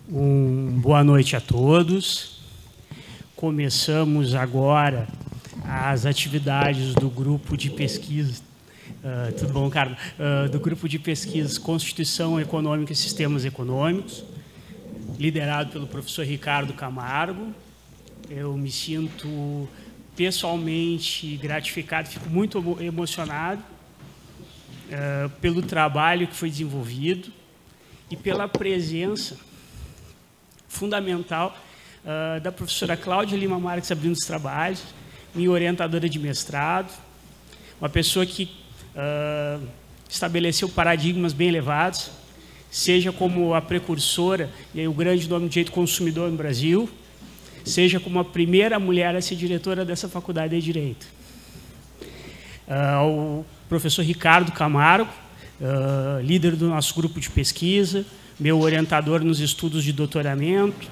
Boa noite a todos. Começamos agora as atividades do grupo de pesquisa. Tudo bom, Carlos? Do grupo de pesquisa Constituição Econômica e Sistemas Econômicos, liderado pelo professor Ricardo Camargo. Eu me sinto pessoalmente gratificado, fico muito emocionado pelo trabalho que foi desenvolvido e pela presença fundamental da professora Cláudia Lima Marques abrindo os trabalhos, minha orientadora de mestrado, uma pessoa que estabeleceu paradigmas bem elevados, seja como a precursora e o grande nome do direito consumidor no Brasil, seja como a primeira mulher a ser diretora dessa faculdade de Direito. O professor Ricardo Camargo, líder do nosso grupo de pesquisa, meu orientador nos estudos de doutoramento,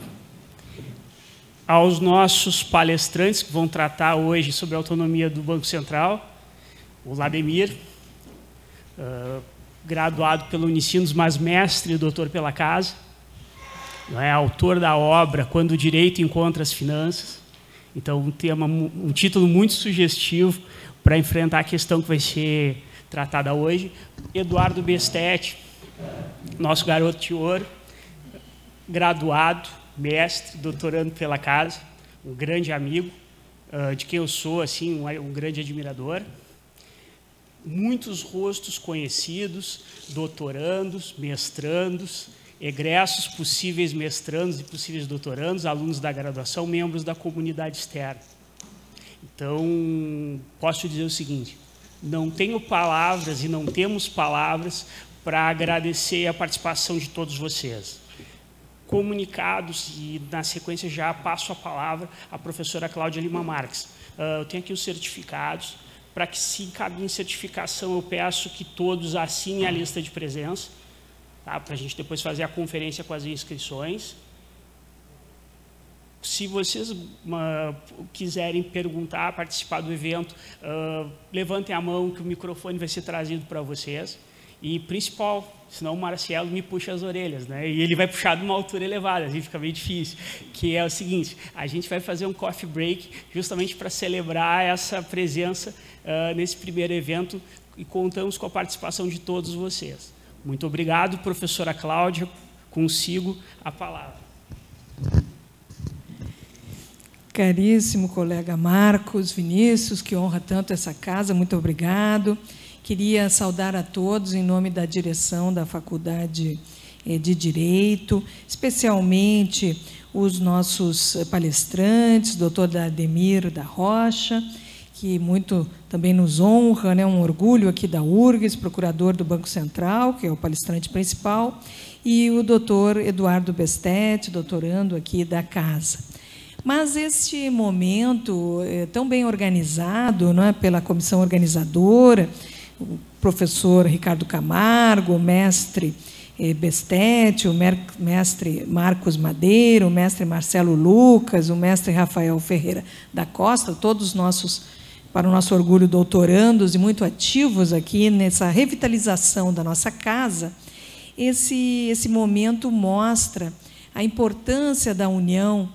aos nossos palestrantes que vão tratar hoje sobre a autonomia do Banco Central, o Lademir, graduado pela Unicinos, mas mestre e doutor pela casa, autor da obra Quando o Direito Encontra as Finanças. Então, um título muito sugestivo para enfrentar a questão que vai ser tratada hoje. Eduardo Bestetti, nosso garoto de ouro, graduado, mestre, doutorando pela casa, um grande amigo, de quem eu sou assim, um grande admirador. Muitos rostos conhecidos, doutorandos, mestrandos, egressos, possíveis mestrandos e possíveis doutorandos, alunos da graduação, membros da comunidade externa. Então, posso dizer o seguinte, não tenho palavras e não temos palavras para agradecer a participação de todos vocês. Comunicados, e na sequência já passo a palavra à professora Cláudia Lima Marques. Eu tenho aqui os certificados. Para que se encaminhe certificação, eu peço que todos assinem a lista de presença, tá? Para a gente depois fazer a conferência com as inscrições. Se vocês quiserem perguntar, participar do evento, levantem a mão que o microfone vai ser trazido para vocês. E principal, senão o Marcelo me puxa as orelhas, né? E ele vai puxar de uma altura elevada, assim fica meio difícil. Que é o seguinte, a gente vai fazer um coffee break justamente para celebrar essa presença nesse primeiro evento e contamos com a participação de todos vocês. Muito obrigado, professora Cláudia, consigo a palavra. Caríssimo colega Marcos, Vinícius, que honra tanto essa casa, muito obrigado. Queria saudar a todos em nome da direção da Faculdade de Direito, especialmente os nossos palestrantes, doutor Ademir da Rocha, que muito também nos honra, né, um orgulho aqui da URGS, procurador do Banco Central, que é o palestrante principal, e o doutor Eduardo Bestetti, doutorando aqui da casa. Mas este momento tão bem organizado, né, pela comissão organizadora, o professor Ricardo Camargo, o mestre Bestetti, o mestre Marcos Madeira, o mestre Marcelo Lucas, o mestre Rafael Ferreira da Costa, todos nossos, para o nosso orgulho, doutorandos e muito ativos aqui nessa revitalização da nossa casa. Esse momento mostra a importância da união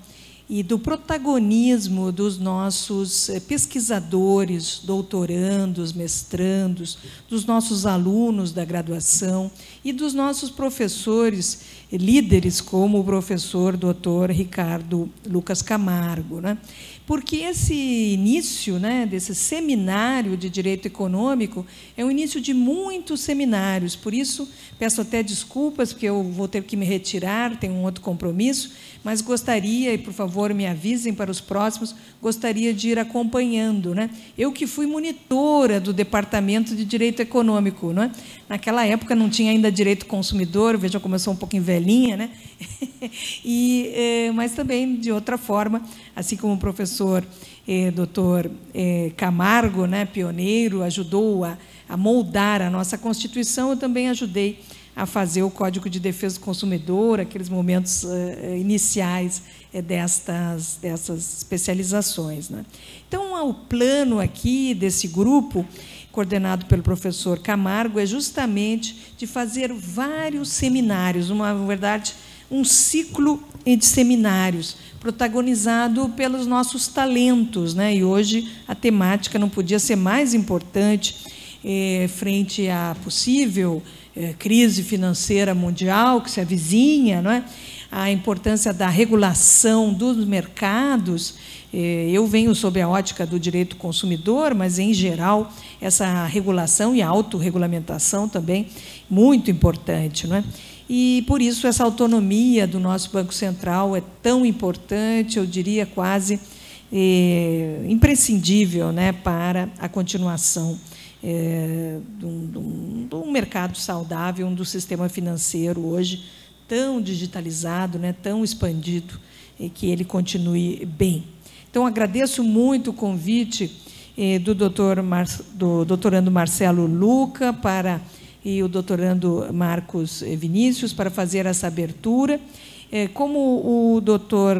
e do protagonismo dos nossos pesquisadores, doutorandos, mestrandos, dos nossos alunos da graduação e dos nossos professores líderes, como o professor doutor Ricardo Lucas Camargo, né? Porque esse início, né, desse seminário de Direito Econômico é o início de muitos seminários, por isso peço até desculpas, porque eu vou ter que me retirar, tenho um outro compromisso, mas gostaria, e por favor me avisem para os próximos, gostaria de ir acompanhando, né? Eu que fui monitora do Departamento de Direito Econômico, né? Naquela época não tinha ainda direito consumidor, vejam como eu sou um pouquinho velhinha, né? Mas também, de outra forma, assim como o professor doutor Camargo, né, pioneiro, ajudou a moldar a nossa Constituição, eu também ajudei a fazer o Código de Defesa do Consumidor, aqueles momentos iniciais dessas especializações, né? Então, o plano aqui desse grupo, coordenado pelo professor Camargo, é justamente de fazer vários seminários, na verdade, um ciclo de seminários protagonizado pelos nossos talentos, né? E hoje a temática não podia ser mais importante frente à possível crise financeira mundial que se avizinha, não é? A importância da regulação dos mercados. Eu venho sob a ótica do direito consumidor, mas, em geral, essa regulação e a autorregulamentação também muito importante, não é? E, por isso, essa autonomia do nosso Banco Central é tão importante, eu diria quase imprescindível, né, para a continuação de um mercado saudável, do sistema financeiro hoje tão digitalizado, né, tão expandido, e que ele continue bem. Então, agradeço muito o convite do doutorando Marcelo Luca e o doutorando Marcos Vinícius para fazer essa abertura. Como o doutor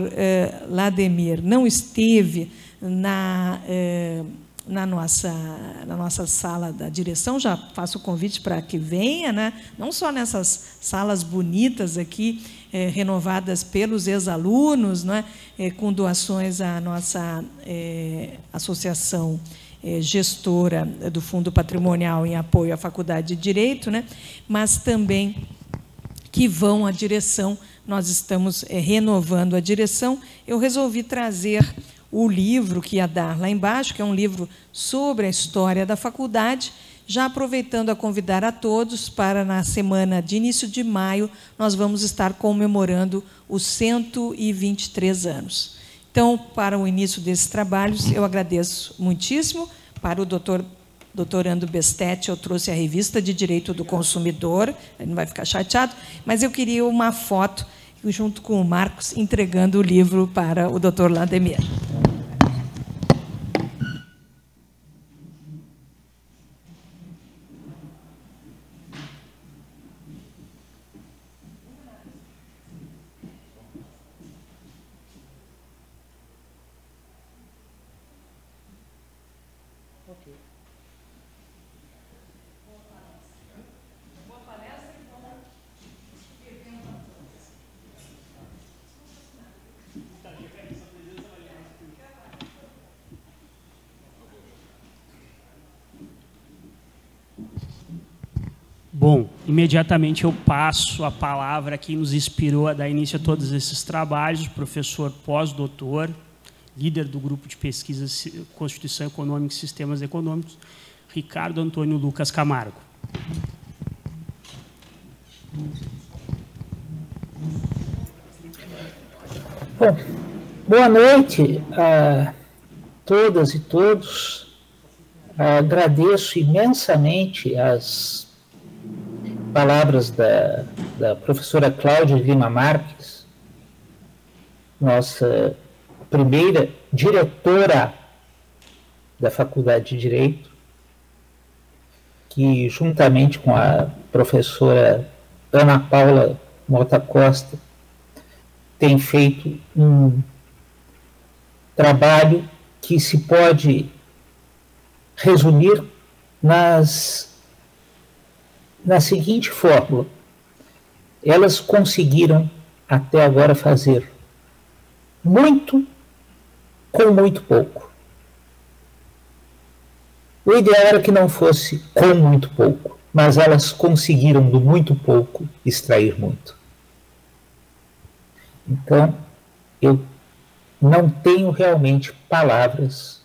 Lademir não esteve na nossa sala da direção, já faço o convite para que venha, né? Não só nessas salas bonitas aqui, renovadas pelos ex-alunos, né? Com doações à nossa associação gestora do Fundo Patrimonial em apoio à Faculdade de Direito, né? Mas também que vão à direção. Nós estamos renovando a direção. Eu resolvi trazer o livro que ia dar lá embaixo, que é um livro sobre a história da faculdade, já aproveitando a convidar a todos para, na semana de início de maio, nós vamos estar comemorando os 123 anos. Então, para o início desses trabalhos, eu agradeço muitíssimo. Para o doutorando Bestetti, eu trouxe a revista de Direito do Consumidor, ele não vai ficar chateado, mas eu queria uma foto, junto com o Marcos, entregando o livro para o doutor Lademir. Bom, imediatamente eu passo a palavra a quem nos inspirou a dar início a todos esses trabalhos, o professor pós-doutor, líder do grupo de pesquisa Constituição Econômica e Sistemas Econômicos, Ricardo Antônio Lucas Camargo. Bom, boa noite a todas e todos. Agradeço imensamente as palavras da professora Cláudia Lima Marques, nossa primeira diretora da Faculdade de Direito, que, juntamente com a professora Ana Paula Mota Costa, tem feito um trabalho que se pode resumir na seguinte fórmula: elas conseguiram até agora fazer muito com muito pouco. O ideal era que não fosse com muito pouco, mas elas conseguiram do muito pouco extrair muito. Então, eu não tenho realmente palavras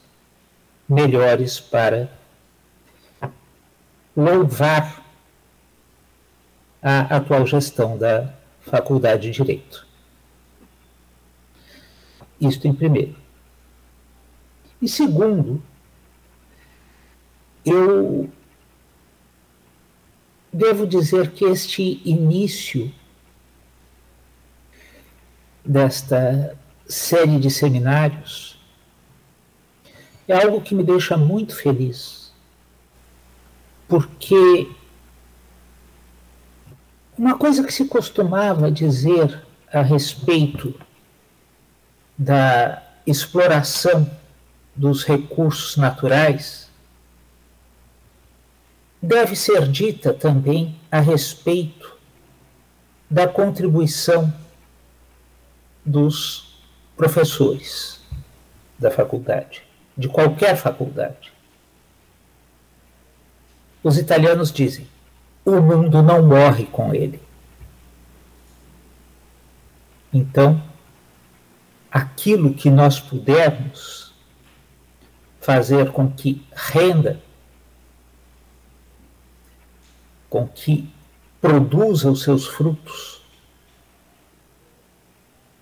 melhores para louvar a atual gestão da Faculdade de Direito. Isto em primeiro. E segundo, eu devo dizer que este início desta série de seminários é algo que me deixa muito feliz, porque uma coisa que se costumava dizer a respeito da exploração dos recursos naturais deve ser dita também a respeito da contribuição dos professores da faculdade, de qualquer faculdade. Os italianos dizem: o mundo não morre com ele. Então, aquilo que nós pudermos fazer com que renda, com que produza os seus frutos,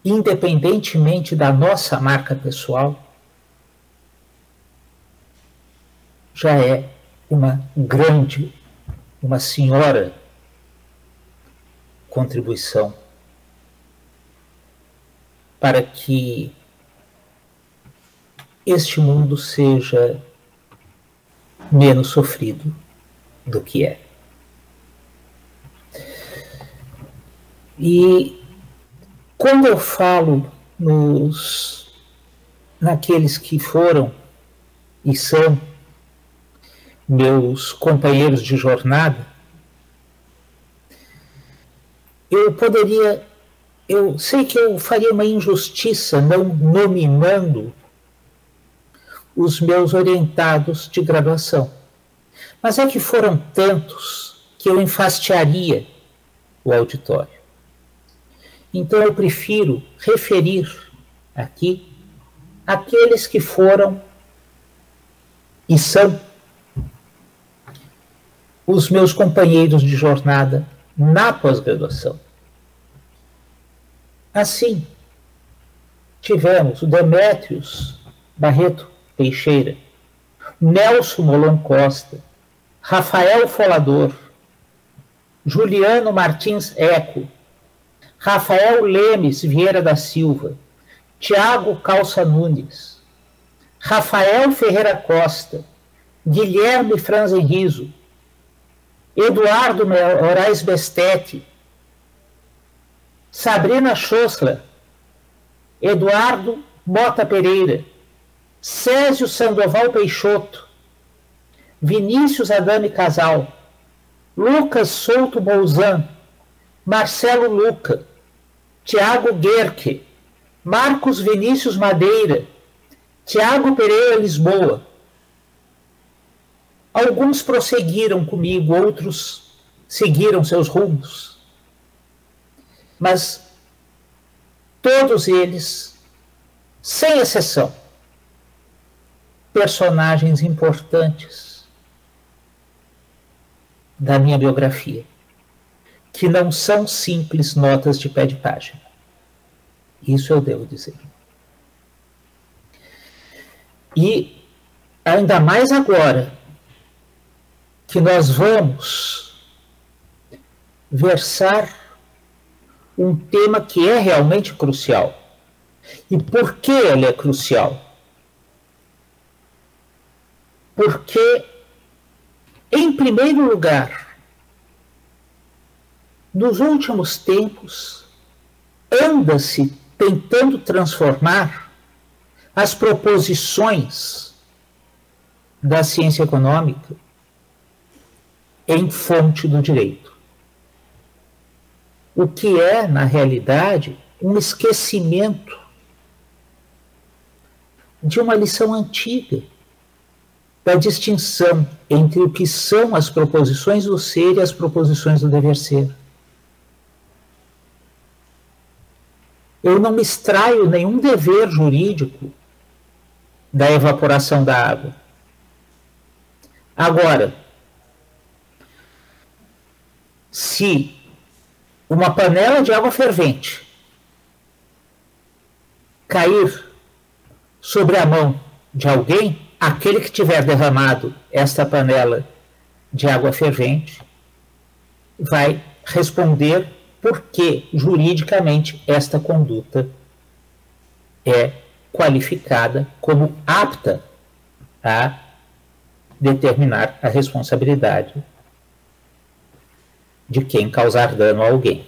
independentemente da nossa marca pessoal, já é uma grande, uma senhora contribuição para que este mundo seja menos sofrido do que é. E quando eu falo naqueles que foram e são meus companheiros de jornada, eu sei que eu faria uma injustiça não nominando os meus orientados de graduação. Mas é que foram tantos que eu enfastiaria o auditório. Então eu prefiro referir aqui aqueles que foram e são os meus companheiros de jornada na pós-graduação. Assim, tivemos o Demétrios Barreto Teixeira, Nelson Molon Costa, Rafael Folador, Juliano Martins Eco, Rafael Lemes Vieira da Silva, Tiago Calça Nunes, Rafael Ferreira Costa, Guilherme Franzenriso, Eduardo Moraes Bestete, Sabrina Schossler, Eduardo Mota Pereira, Césio Sandoval Peixoto, Vinícius Adame Casal, Lucas Souto Bolzan, Marcelo Luca, Tiago Guerque, Marcos Vinícius Madeira, Tiago Pereira Lisboa. Alguns prosseguiram comigo, outros seguiram seus rumos. Mas todos eles, sem exceção, personagens importantes da minha biografia, que não são simples notas de pé de página. Isso eu devo dizer. E ainda mais agora que nós vamos versar um tema que é realmente crucial. E por que ele é crucial? Porque, em primeiro lugar, nos últimos tempos, anda-se tentando transformar as proposições da ciência econômica em fonte do direito. O que é, na realidade, um esquecimento de uma lição antiga, da distinção entre o que são as proposições do ser e as proposições do dever ser. Eu não me extraio nenhum dever jurídico da evaporação da água. Agora, se uma panela de água fervente cair sobre a mão de alguém, aquele que tiver derramado esta panela de água fervente vai responder por que, juridicamente, esta conduta é qualificada como apta a determinar a responsabilidade de quem causar dano a alguém.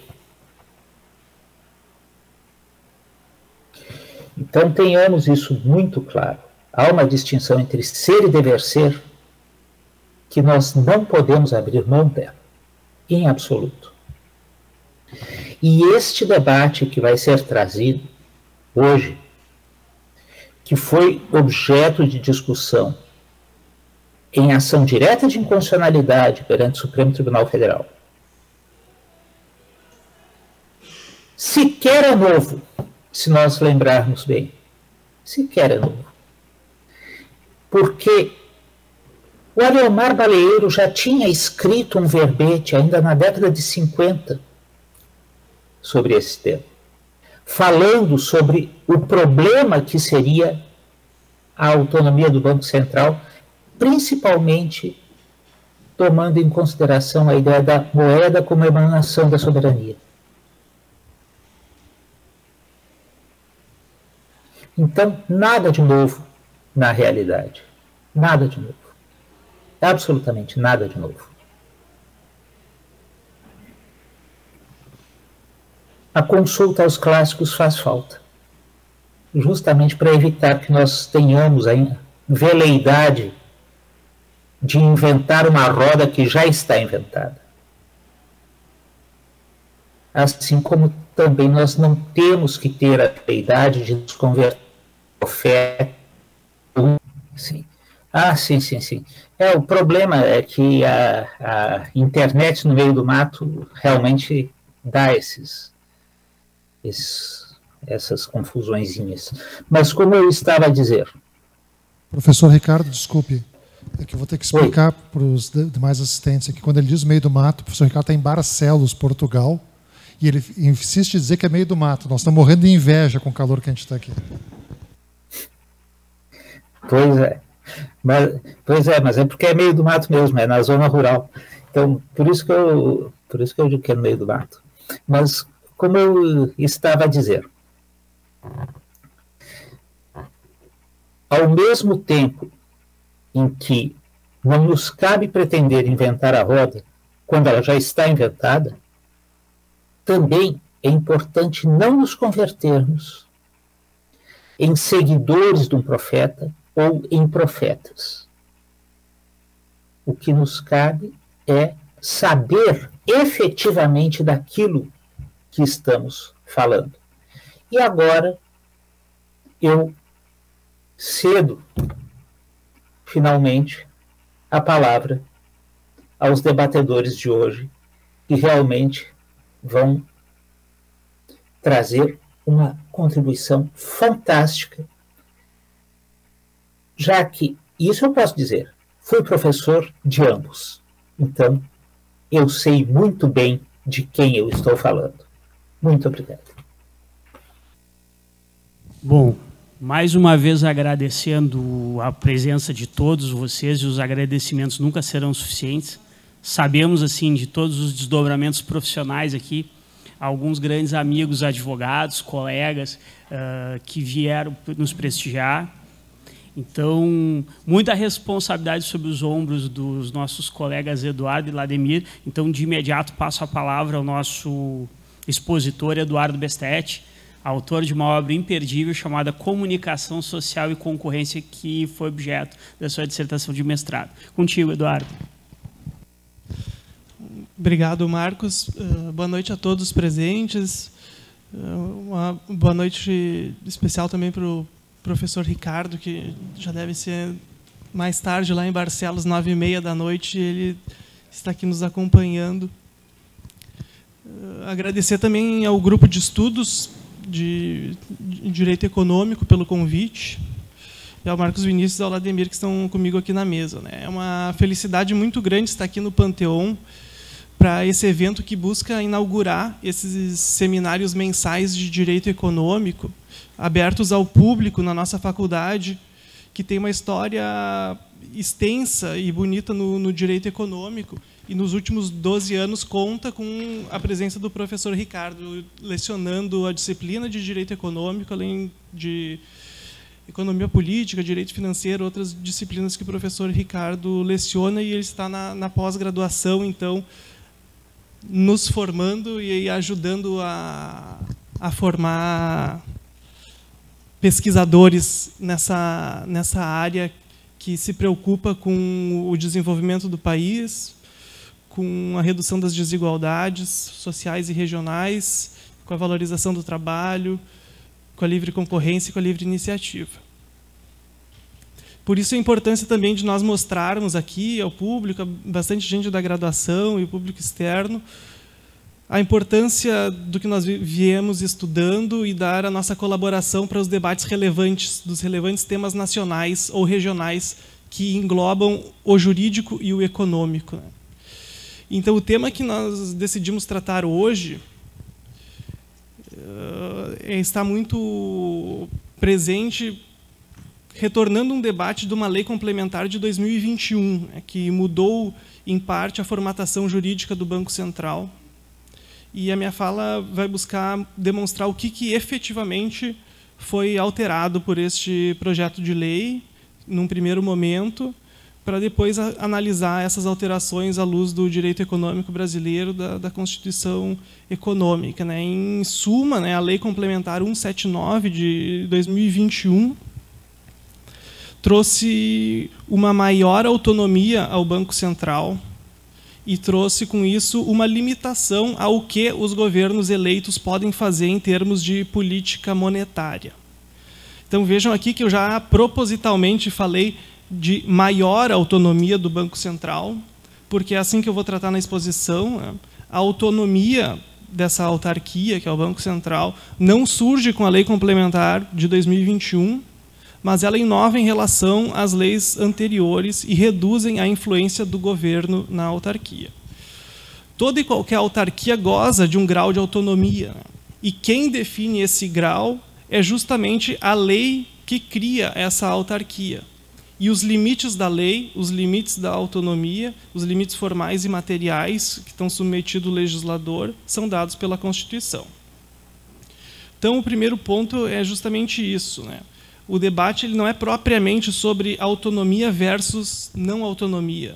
Então, tenhamos isso muito claro. Há uma distinção entre ser e dever ser que nós não podemos abrir mão dela, em absoluto. E este debate que vai ser trazido hoje, que foi objeto de discussão em ação direta de inconstitucionalidade perante o Supremo Tribunal Federal, sequer é novo, se nós lembrarmos bem. Sequer é novo. Porque o Aleomar Baleiro já tinha escrito um verbete, ainda na década de 50, sobre esse tema, falando sobre o problema que seria a autonomia do Banco Central, principalmente tomando em consideração a ideia da moeda como emanação da soberania. Então, nada de novo na realidade. Nada de novo. Absolutamente nada de novo. A consulta aos clássicos faz falta, justamente para evitar que nós tenhamos a veleidade de inventar uma roda que já está inventada. Assim como também nós não temos que ter a veleidade de nos converter em profeta. Sim. Sim. O problema é que a internet no meio do mato realmente dá essas confusõezinhas. Mas como eu estava a dizer... Professor Ricardo, desculpe, é que eu vou ter que explicar para os demais assistentes aqui. Quando ele diz meio do mato, o professor Ricardo está em Barcelos, Portugal, e ele insiste em dizer que é meio do mato. Nós estamos morrendo de inveja com o calor que a gente está aqui. Pois é. Mas é porque é meio do mato mesmo, é na zona rural. Então, por isso que eu digo que é no meio do mato. Mas, como eu estava a dizer, ao mesmo tempo em que não nos cabe pretender inventar a roda, quando ela já está inventada, também é importante não nos convertermos em seguidores de um profeta ou em profetas. O que nos cabe é saber efetivamente daquilo que estamos falando. E agora eu cedo, finalmente, a palavra aos debatedores de hoje, que realmente vão trazer uma contribuição fantástica, já que, isso eu posso dizer, fui professor de ambos. Então, eu sei muito bem de quem eu estou falando. Muito obrigado. Bom, mais uma vez agradecendo a presença de todos vocês, e os agradecimentos nunca serão suficientes. Sabemos, assim, de todos os desdobramentos profissionais aqui, alguns grandes amigos, advogados, colegas que vieram nos prestigiar. Então, muita responsabilidade sobre os ombros dos nossos colegas Eduardo e Lademir. Então, de imediato, passo a palavra ao nosso expositor, Eduardo Bestete, autor de uma obra imperdível chamada Comunicação Social e Concorrência, que foi objeto da sua dissertação de mestrado. Contigo, Eduardo. Obrigado, Marcos. Boa noite a todos os presentes. Uma boa noite especial também para o professor Ricardo, que já deve ser mais tarde, lá em Barcelos, 9h30 da noite, ele está aqui nos acompanhando. Agradecer também ao grupo de estudos de Direito Econômico pelo convite, e ao Marcos Vinícius e ao Lademir, que estão comigo aqui na mesa. É uma felicidade muito grande estar aqui no Panteão para esse evento que busca inaugurar esses seminários mensais de Direito Econômico, abertos ao público na nossa faculdade, que tem uma história extensa e bonita no direito econômico, e nos últimos 12 anos conta com a presença do professor Ricardo, lecionando a disciplina de direito econômico, além de economia política, direito financeiro, outras disciplinas que o professor Ricardo leciona, e ele está na pós-graduação, então, nos formando e ajudando a formar pesquisadores nessa área que se preocupa com o desenvolvimento do país, com a redução das desigualdades sociais e regionais, com a valorização do trabalho, com a livre concorrência e com a livre iniciativa. Por isso a importância também de nós mostrarmos aqui ao público, bastante gente da graduação e o público externo, a importância do que nós viemos estudando e dar a nossa colaboração para os debates relevantes, dos relevantes temas nacionais ou regionais que englobam o jurídico e o econômico. Então, o tema que nós decidimos tratar hoje está muito presente, retornando um debate de uma lei complementar de 2021, que mudou, em parte, a formatação jurídica do Banco Central. E a minha fala vai buscar demonstrar o que efetivamente foi alterado por este projeto de lei, num primeiro momento, para depois analisar essas alterações à luz do direito econômico brasileiro, da Constituição Econômica. Em suma, a Lei Complementar 179 de 2021 trouxe uma maior autonomia ao Banco Central e trouxe, com isso, uma limitação ao que os governos eleitos podem fazer em termos de política monetária. Então, vejam aqui que eu já propositalmente falei de maior autonomia do Banco Central, porque é assim que eu vou tratar na exposição. A autonomia dessa autarquia, que é o Banco Central, não surge com a Lei Complementar de 2021, mas ela inova em relação às leis anteriores e reduzem a influência do governo na autarquia. Toda e qualquer autarquia goza de um grau de autonomia, e quem define esse grau é justamente a lei que cria essa autarquia. E os limites da lei, os limites da autonomia, os limites formais e materiais que estão submetidos ao legislador, são dados pela Constituição. Então, o primeiro ponto é justamente isso. O debate ele não é propriamente sobre autonomia versus não autonomia,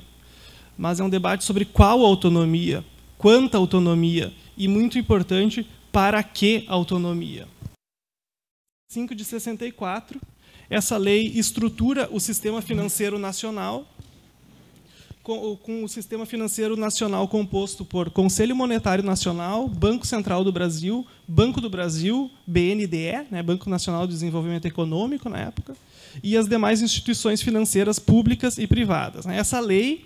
mas é um debate sobre qual autonomia, quanta autonomia e, muito importante, para que autonomia. 5 de 64, essa lei estrutura o sistema financeiro nacional, com o sistema financeiro nacional composto por Conselho Monetário Nacional, Banco Central do Brasil, Banco do Brasil, BNDE, Banco Nacional de Desenvolvimento Econômico, na época, e as demais instituições financeiras públicas e privadas. Essa lei,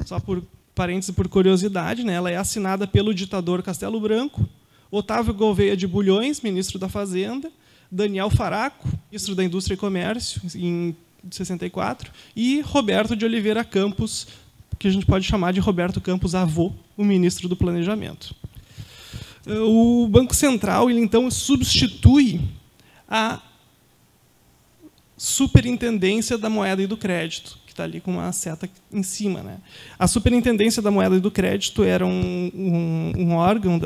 só por parênteses, por curiosidade, ela é assinada pelo ditador Castelo Branco, Otávio Gouveia de Bulhões, ministro da Fazenda, Daniel Faraco, ministro da Indústria e Comércio, em 64, e Roberto de Oliveira Campos, que a gente pode chamar de Roberto Campos avô, o ministro do Planejamento. O Banco Central, ele, então, substitui a Superintendência da Moeda e do Crédito, que está ali com uma seta em cima. A Superintendência da Moeda e do Crédito era um órgão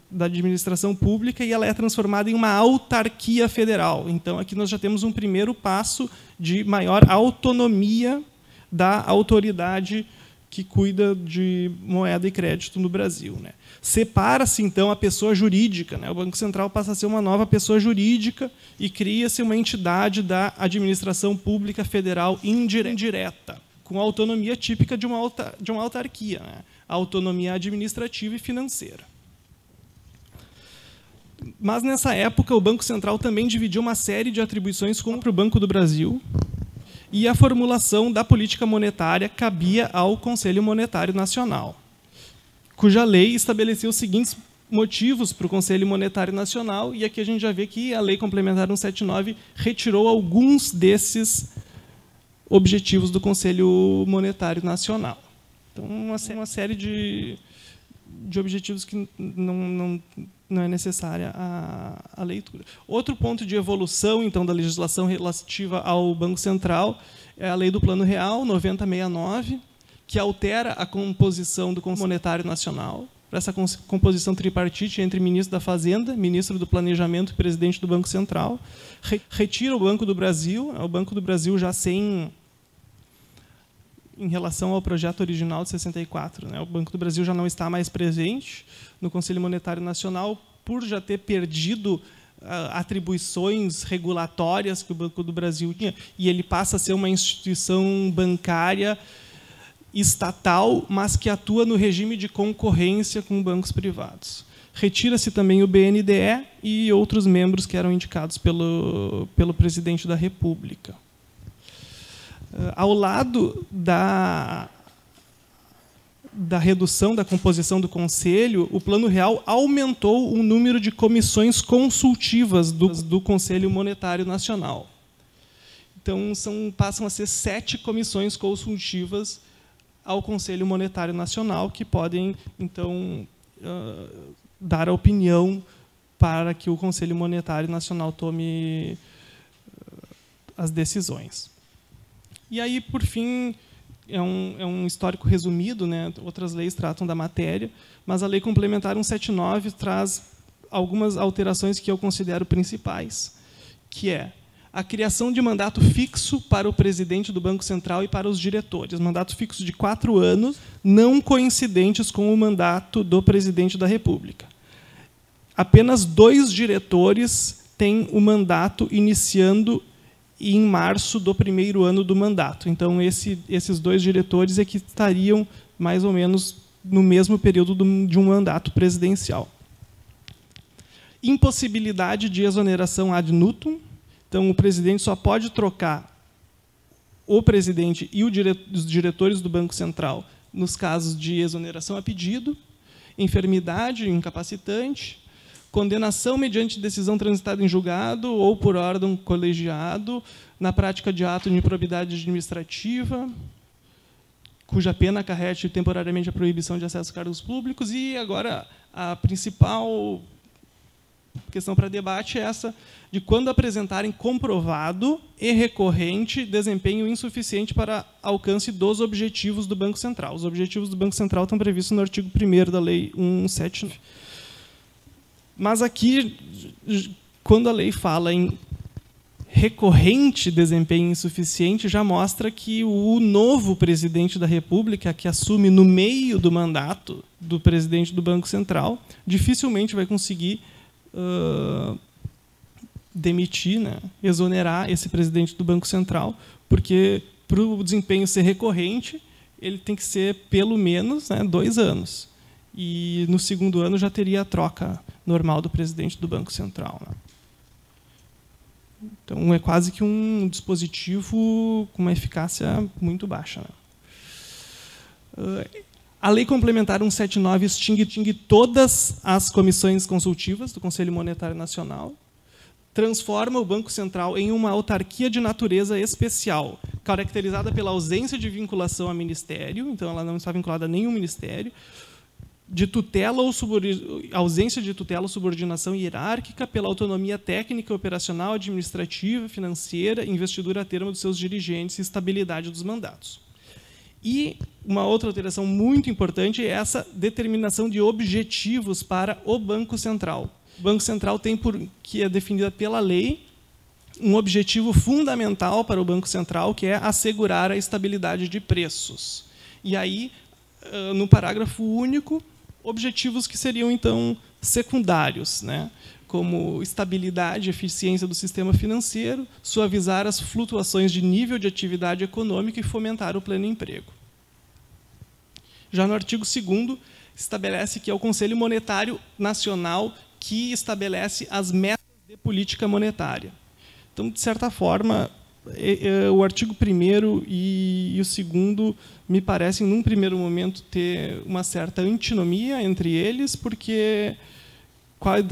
da administração pública e ela é transformada em uma autarquia federal. Então, aqui nós já temos um primeiro passo de maior autonomia da autoridade que cuida de moeda e crédito no Brasil. Separa-se, então, a pessoa jurídica. O Banco Central passa a ser uma nova pessoa jurídica e cria-se uma entidade da administração pública federal indireta, com a autonomia típica de uma autarquia, a autonomia administrativa e financeira. Mas, nessa época, o Banco Central também dividiu uma série de atribuições para o Banco do Brasil, e a formulação da política monetária cabia ao Conselho Monetário Nacional, cuja lei estabeleceu os seguintes motivos para o Conselho Monetário Nacional, e aqui a gente já vê que a Lei Complementar 179 retirou alguns desses objetivos do Conselho Monetário Nacional. Então, uma série de objetivos que não é necessária a leitura. Outro ponto de evolução, então, da legislação relativa ao Banco Central é a Lei do Plano Real, 9069, que altera a composição do Conselho Monetário Nacional, para essa composição tripartite entre ministro da Fazenda, ministro do Planejamento e presidente do Banco Central. Retira o Banco do Brasil, o Banco do Brasil já sem... em relação ao projeto original de 64. O Banco do Brasil já não está mais presente no Conselho Monetário Nacional, por já ter perdido atribuições regulatórias que o Banco do Brasil tinha, e ele passa a ser uma instituição bancária estatal, mas que atua no regime de concorrência com bancos privados. Retira-se também o BNDE e outros membros que eram indicados pelo presidente da República. Ao lado da redução da composição do Conselho, o Plano Real aumentou o número de comissões consultivas do Conselho Monetário Nacional. Então, passam a ser 7 comissões consultivas ao Conselho Monetário Nacional, que podem, então, dar a opinião para que o Conselho Monetário Nacional tome as decisões. E aí, por fim, é um histórico resumido, né? Outras leis tratam da matéria, mas a Lei Complementar 179 traz algumas alterações que eu considero principais, que é a criação de mandato fixo para o presidente do Banco Central e para os diretores, mandato fixo de 4 anos, não coincidentes com o mandato do presidente da República. Apenas 2 diretores têm o mandato iniciando em março do primeiro ano do mandato. Então, esses 2 diretores é que estariam mais ou menos no mesmo período de um mandato presidencial. Impossibilidade de exoneração ad nutum. Então, o presidente só pode trocar o presidente e os diretores do Banco Central nos casos de exoneração a pedido, enfermidade incapacitante, condenação mediante decisão transitada em julgado ou por órgão colegiado, na prática de ato de improbidade administrativa, cuja pena acarrete temporariamente a proibição de acesso a cargos públicos. E, agora, a principal questão para debate é essa de quando apresentarem comprovado e recorrente desempenho insuficiente para alcance dos objetivos do Banco Central. Os objetivos do Banco Central estão previstos no artigo 1º da Lei 179. Mas aqui, quando a lei fala em recorrente desempenho insuficiente, já mostra que o novo presidente da República, que assume no meio do mandato do presidente do Banco Central, dificilmente vai conseguir demitir, né, exonerar esse presidente do Banco Central, porque, para o desempenho ser recorrente, ele tem que ser, pelo menos, 2 anos. E, no segundo ano, já teria a troca normal do presidente do Banco Central, né? Então, é quase que um dispositivo com uma eficácia muito baixa, né? A Lei Complementar 179 extingue todas as comissões consultivas do Conselho Monetário Nacional, transforma o Banco Central em uma autarquia de natureza especial, caracterizada pela ausência de vinculação a ministério, então ela não está vinculada a nenhum ministério, de tutela ou ausência de tutela ou subordinação hierárquica, pela autonomia técnica, operacional, administrativa, financeira, investidura a termo dos seus dirigentes e estabilidade dos mandatos. E uma outra alteração muito importante é essa determinação de objetivos para o Banco Central. O Banco Central tem, que é definida pela lei, um objetivo fundamental para o Banco Central, que é assegurar a estabilidade de preços. E aí, no parágrafo único, objetivos que seriam, então, secundários, né? Como estabilidade e eficiência do sistema financeiro, suavizar as flutuações de nível de atividade econômica e fomentar o pleno emprego. Já no artigo 2º, estabelece que é o Conselho Monetário Nacional que estabelece as metas de política monetária. Então, de certa forma, o artigo 1º e o 2º me parecem, num primeiro momento, ter uma certa antinomia entre eles, porque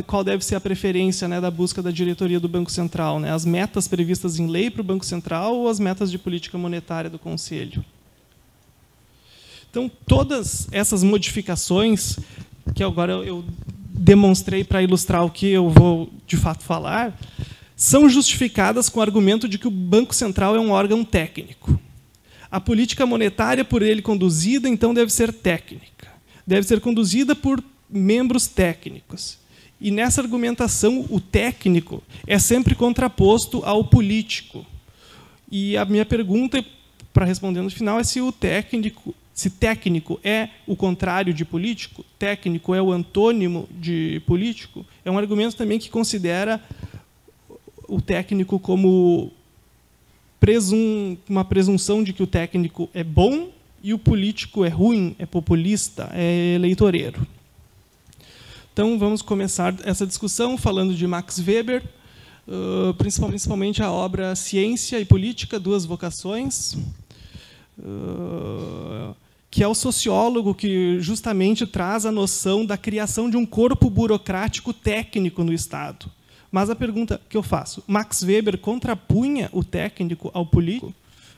qual deve ser a preferência, né, da busca da diretoria do Banco Central? Né? As metas previstas em lei para o Banco Central ou as metas de política monetária do Conselho? Então, todas essas modificações, que agora eu demonstrei para ilustrar o que eu vou, de fato, falar, são justificadas com o argumento de que o Banco Central é um órgão técnico. A política monetária, por ele conduzida, então, deve ser técnica. Deve ser conduzida por membros técnicos. E, nessa argumentação, o técnico é sempre contraposto ao político. E a minha pergunta, para responder no final, é se técnico é o contrário de político, técnico é o antônimo de político. É um argumento também que considera o técnico como uma presunção de que o técnico é bom e o político é ruim, é populista, é eleitoreiro. Então, vamos começar essa discussão falando de Max Weber, principalmente a obra Ciência e Política, Duas Vocações, que é o sociólogo que justamente traz a noção da criação de um corpo burocrático técnico no Estado. Mas a pergunta que eu faço, Max Weber contrapunha o técnico ao político?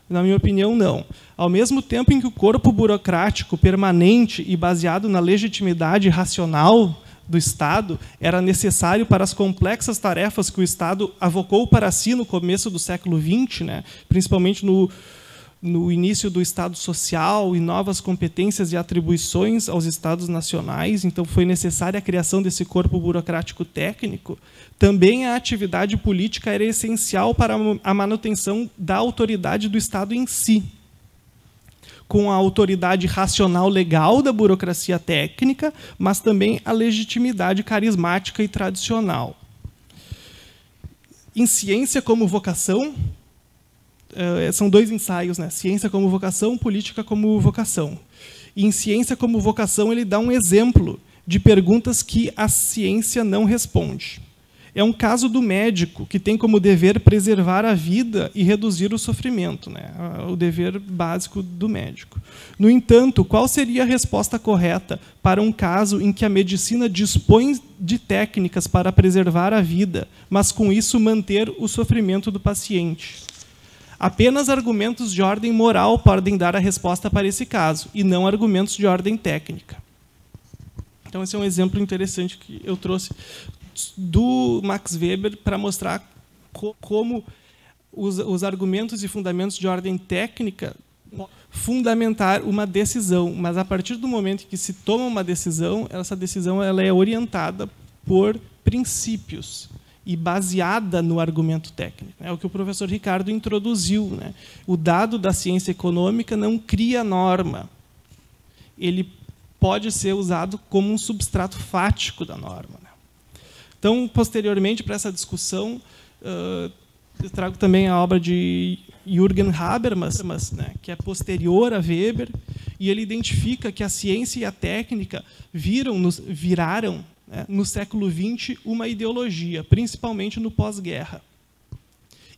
Na minha opinião, não. Ao mesmo tempo em que o corpo burocrático permanente e baseado na legitimidade racional do Estado era necessário para as complexas tarefas que o Estado avocou para si no começo do século XX, né? Principalmente no início do Estado Social e novas competências e atribuições aos Estados nacionais, então foi necessária a criação desse corpo burocrático técnico. Também a atividade política era essencial para a manutenção da autoridade do Estado em si, com a autoridade racional legal da burocracia técnica, mas também a legitimidade carismática e tradicional. Em Ciência como Vocação, são dois ensaios, né? Ciência como vocação, política como vocação. E em Ciência como Vocação, ele dá um exemplo de perguntas que a ciência não responde. É um caso do médico, que tem como dever preservar a vida e reduzir o sofrimento, né? O dever básico do médico. No entanto, qual seria a resposta correta para um caso em que a medicina dispõe de técnicas para preservar a vida, mas, com isso, manter o sofrimento do paciente? Apenas argumentos de ordem moral podem dar a resposta para esse caso, e não argumentos de ordem técnica. Então, esse é um exemplo interessante que eu trouxe do Max Weber para mostrar como os argumentos e fundamentos de ordem técnica fundamentar uma decisão, mas a partir do momento que se toma uma decisão, essa decisão ela é orientada por princípios e baseada no argumento técnico. É o que o professor Ricardo introduziu, né? O dado da ciência econômica não cria norma. Ele pode ser usado como um substrato fático da norma, né? Então, posteriormente, para essa discussão, eu trago também a obra de Jürgen Habermas, né, que é posterior a Weber, e ele identifica que a ciência e a técnica viraram, né, no século XX, uma ideologia, principalmente no pós-guerra.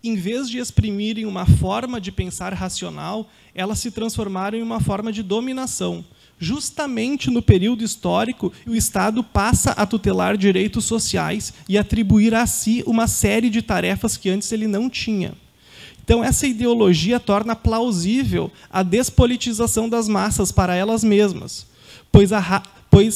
Em vez de exprimirem uma forma de pensar racional, elas se transformaram em uma forma de dominação. Justamente no período histórico, o Estado passa a tutelar direitos sociais e atribuir a si uma série de tarefas que antes ele não tinha. Então, essa ideologia torna plausível a despolitização das massas para elas mesmas, pois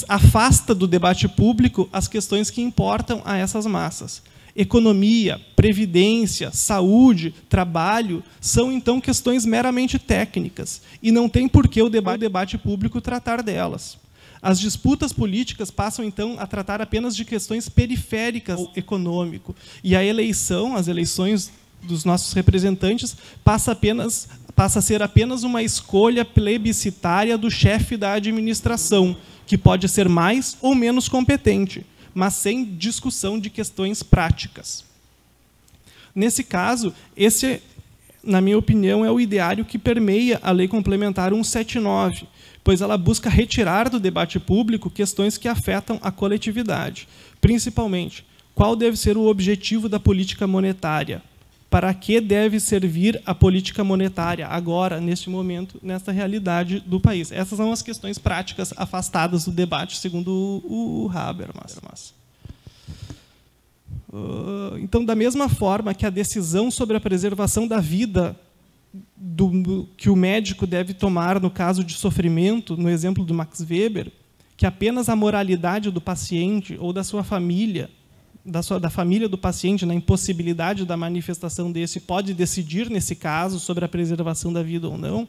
afasta do debate público as questões que importam a essas massas. Economia, previdência, saúde, trabalho são, então, questões meramente técnicas e não tem por que o debate público tratar delas. As disputas políticas passam, então, a tratar apenas de questões periféricas ao econômico e a eleição, as eleições dos nossos representantes, passa a ser apenas uma escolha plebiscitária do chefe da administração, que pode ser mais ou menos competente, mas sem discussão de questões práticas. Nesse caso, esse, na minha opinião, é o ideário que permeia a Lei Complementar 179, pois ela busca retirar do debate público questões que afetam a coletividade, principalmente, qual deve ser o objetivo da política monetária? Para que deve servir a política monetária agora, neste momento, nesta realidade do país? Essas são as questões práticas afastadas do debate, segundo o Habermas. Então, da mesma forma que a decisão sobre a preservação da vida que o médico deve tomar no caso de sofrimento, no exemplo do Max Weber, que apenas a moralidade do paciente ou da sua família, da família do paciente, na impossibilidade da manifestação desse, pode decidir, nesse caso, sobre a preservação da vida ou não,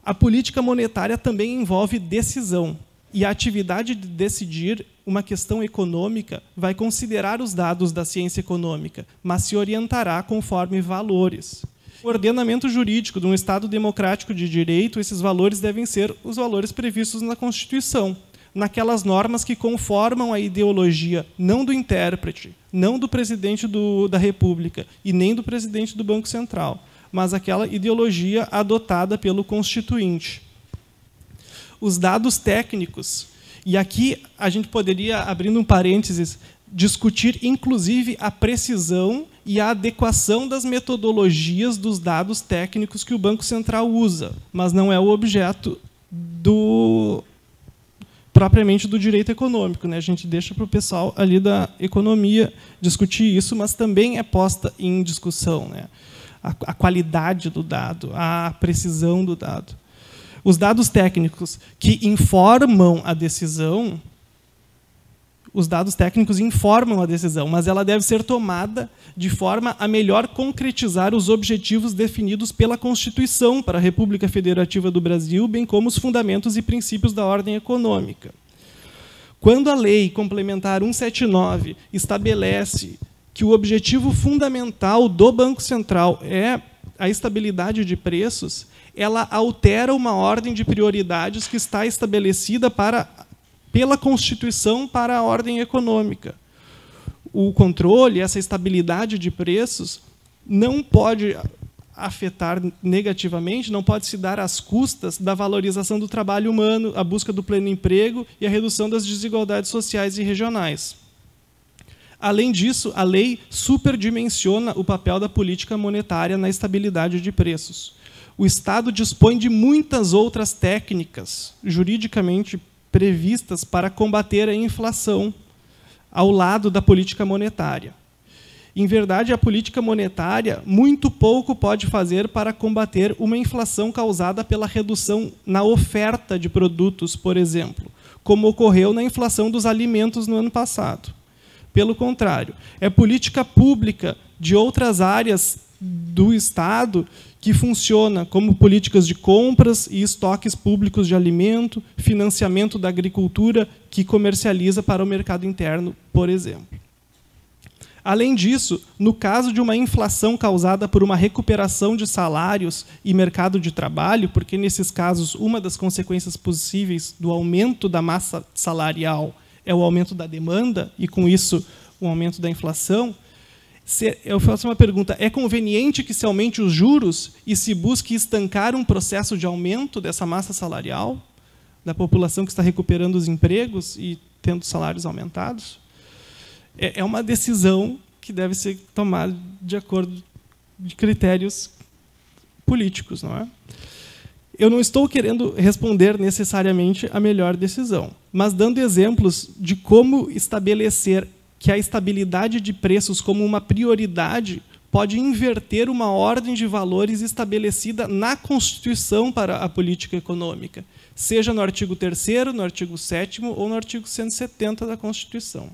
a política monetária também envolve decisão. E a atividade de decidir uma questão econômica vai considerar os dados da ciência econômica, mas se orientará conforme valores. O ordenamento jurídico de um Estado democrático de direito, esses valores devem ser os valores previstos na Constituição, naquelas normas que conformam a ideologia, não do intérprete, não do presidente da República e nem do presidente do Banco Central, mas aquela ideologia adotada pelo Constituinte. Os dados técnicos E aqui a gente poderia, abrindo um parênteses, discutir, inclusive, a precisão e a adequação das metodologias dos dados técnicos que o Banco Central usa, mas não é o objeto propriamente do direito econômico, né? A gente deixa para o pessoal ali da economia discutir isso, mas também é posta em discussão, né? A qualidade do dado, a precisão do dado. Os dados técnicos que informam a decisão, os dados técnicos informam a decisão, mas ela deve ser tomada de forma a melhor concretizar os objetivos definidos pela Constituição para a República Federativa do Brasil, bem como os fundamentos e princípios da ordem econômica. Quando a Lei Complementar 179 estabelece que o objetivo fundamental do Banco Central é a estabilidade de preços, ela altera uma ordem de prioridades que está estabelecida pela Constituição para a ordem econômica. O controle, essa estabilidade de preços, não pode afetar negativamente, não pode se dar às custas da valorização do trabalho humano, a busca do pleno emprego e a redução das desigualdades sociais e regionais. Além disso, a lei superdimensiona o papel da política monetária na estabilidade de preços. O Estado dispõe de muitas outras técnicas juridicamente previstas para combater a inflação ao lado da política monetária. Em verdade, a política monetária muito pouco pode fazer para combater uma inflação causada pela redução na oferta de produtos, por exemplo, como ocorreu na inflação dos alimentos no ano passado. Pelo contrário, é política pública de outras áreas do Estado que funciona como políticas de compras e estoques públicos de alimento, financiamento da agricultura que comercializa para o mercado interno, por exemplo. Além disso, no caso de uma inflação causada por uma recuperação de salários e mercado de trabalho, porque, nesses casos, uma das consequências possíveis do aumento da massa salarial é o aumento da demanda, e, com isso, o aumento da inflação, eu faço uma pergunta: é conveniente que se aumente os juros e se busque estancar um processo de aumento dessa massa salarial, da população que está recuperando os empregos e tendo salários aumentados? É uma decisão que deve ser tomada de acordo com critérios políticos, não é? Eu não estou querendo responder necessariamente a melhor decisão, mas dando exemplos de como estabelecer que a estabilidade de preços como uma prioridade pode inverter uma ordem de valores estabelecida na Constituição para a política econômica, seja no artigo 3º, no artigo 7º ou no artigo 170 da Constituição.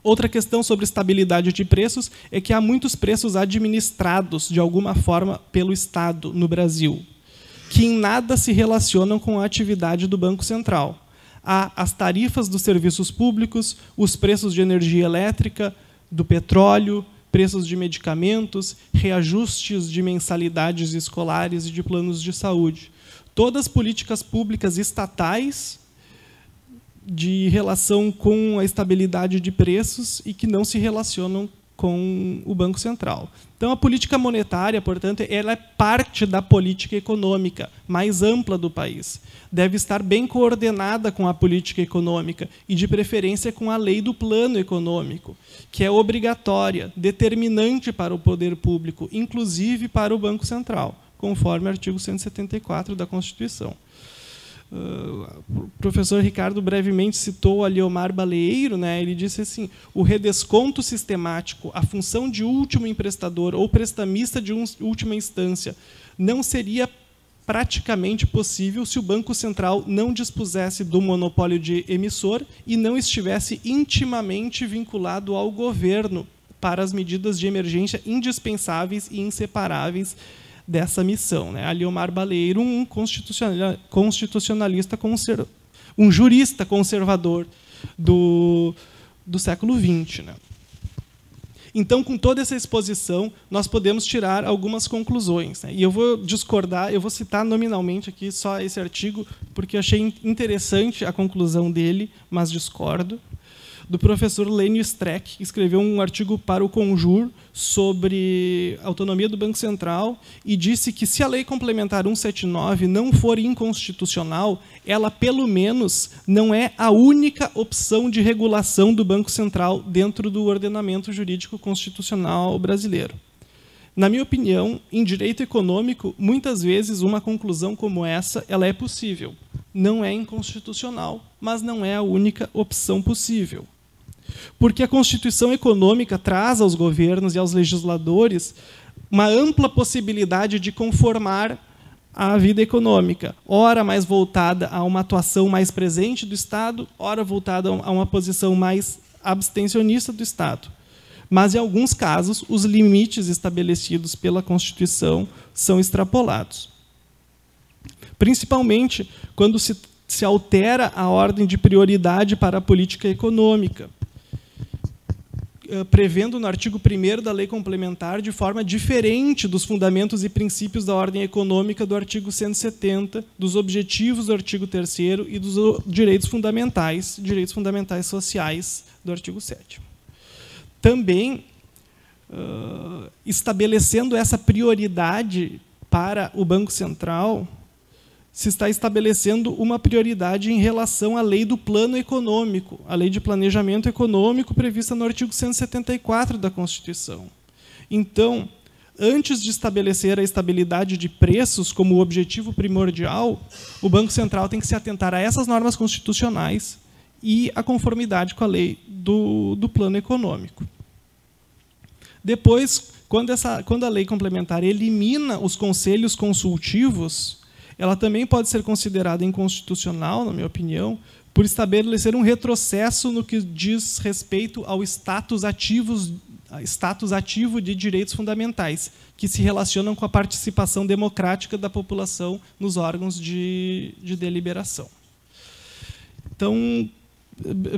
Outra questão sobre estabilidade de preços é que há muitos preços administrados, de alguma forma, pelo Estado no Brasil, que em nada se relacionam com a atividade do Banco Central. Há as tarifas dos serviços públicos, os preços de energia elétrica, do petróleo, preços de medicamentos, reajustes de mensalidades escolares e de planos de saúde. Todas políticas públicas estatais de relação com a estabilidade de preços e que não se relacionam com o Banco Central. Então, a política monetária, portanto, ela é parte da política econômica mais ampla do país. Deve estar bem coordenada com a política econômica e, de preferência, com a lei do plano econômico, que é obrigatória, determinante para o poder público, inclusive para o Banco Central, conforme o artigo 174 da Constituição. O professor Ricardo brevemente citou a Leomar Baleiro, né? Ele disse assim: o redesconto sistemático, a função de último emprestador ou prestamista de última instância, não seria praticamente possível se o Banco Central não dispusesse do monopólio de emissor e não estivesse intimamente vinculado ao governo para as medidas de emergência indispensáveis e inseparáveis dessa missão, né? A Leomar Baleiro, um constitucionalista, um jurista conservador do século XX, né? Então, com toda essa exposição, nós podemos tirar algumas conclusões, né? E eu vou discordar, eu vou citar nominalmente aqui só esse artigo, porque eu achei interessante a conclusão dele, mas discordo. do professor Lênio Streck, que escreveu um artigo para o Conjur sobre autonomia do Banco Central e disse que, se a Lei Complementar 179 não for inconstitucional, ela, pelo menos, não é a única opção de regulação do Banco Central dentro do ordenamento jurídico constitucional brasileiro. Na minha opinião, em direito econômico, muitas vezes uma conclusão como essa ela é possível. Não é inconstitucional, mas não é a única opção possível. Porque a Constituição Econômica traz aos governos e aos legisladores uma ampla possibilidade de conformar a vida econômica, ora mais voltada a uma atuação mais presente do Estado, ora voltada a uma posição mais abstencionista do Estado. Mas, em alguns casos, os limites estabelecidos pela Constituição são extrapolados. Principalmente quando se altera a ordem de prioridade para a política econômica, prevendo no artigo 1º da Lei Complementar de forma diferente dos fundamentos e princípios da ordem econômica do artigo 170, dos objetivos do artigo 3º e dos direitos fundamentais sociais do artigo 7º. Também, estabelecendo essa prioridade para o Banco Central, se está estabelecendo uma prioridade em relação à lei do plano econômico, a lei de planejamento econômico prevista no artigo 174 da Constituição. Então, antes de estabelecer a estabilidade de preços como objetivo primordial, o Banco Central tem que se atentar a essas normas constitucionais e a conformidade com a lei do plano econômico. Depois, quando a lei complementar elimina os conselhos consultivos, ela também pode ser considerada inconstitucional, na minha opinião, por estabelecer um retrocesso no que diz respeito ao status ativo de direitos fundamentais, que se relacionam com a participação democrática da população nos órgãos de deliberação. Então,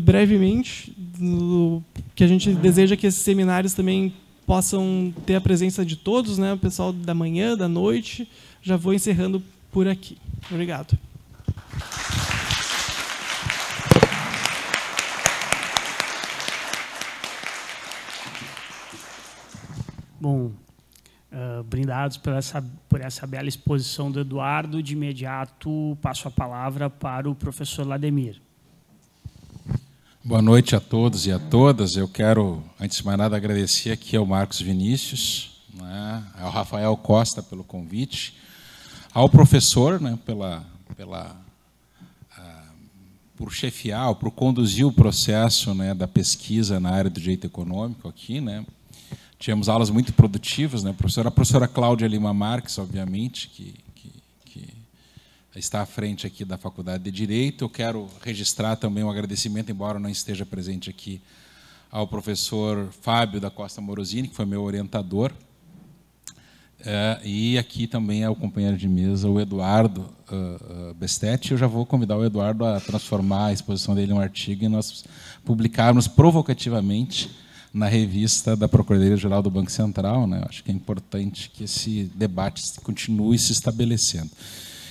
brevemente, o que a gente deseja é que esses seminários também possam ter a presença de todos, né, o pessoal da manhã, da noite. Já vou encerrando por aqui. Obrigado. Bom, brindados por essa bela exposição do Eduardo. De imediato, passo a palavra para o professor Lademir. Boa noite a todos e a todas. Eu quero, antes de mais nada, agradecer aqui ao Marcos Vinícius, né, ao Rafael Costa pelo convite, ao professor, né, por chefiar, por conduzir o processo, né, da pesquisa na área do direito econômico aqui, né. Tivemos aulas muito produtivas, né, a professora Cláudia Lima Marques, obviamente, que está à frente aqui da Faculdade de Direito. Eu quero registrar também um agradecimento, embora não esteja presente aqui, ao professor Fábio da Costa Morosini, que foi meu orientador, e aqui também ao companheiro de mesa, o Eduardo Bestetti. Eu já vou convidar o Eduardo a transformar a exposição dele em um artigo e nós publicarmos provocativamente na revista da Procuradoria-Geral do Banco Central, né? Acho que é importante que esse debate continue se estabelecendo.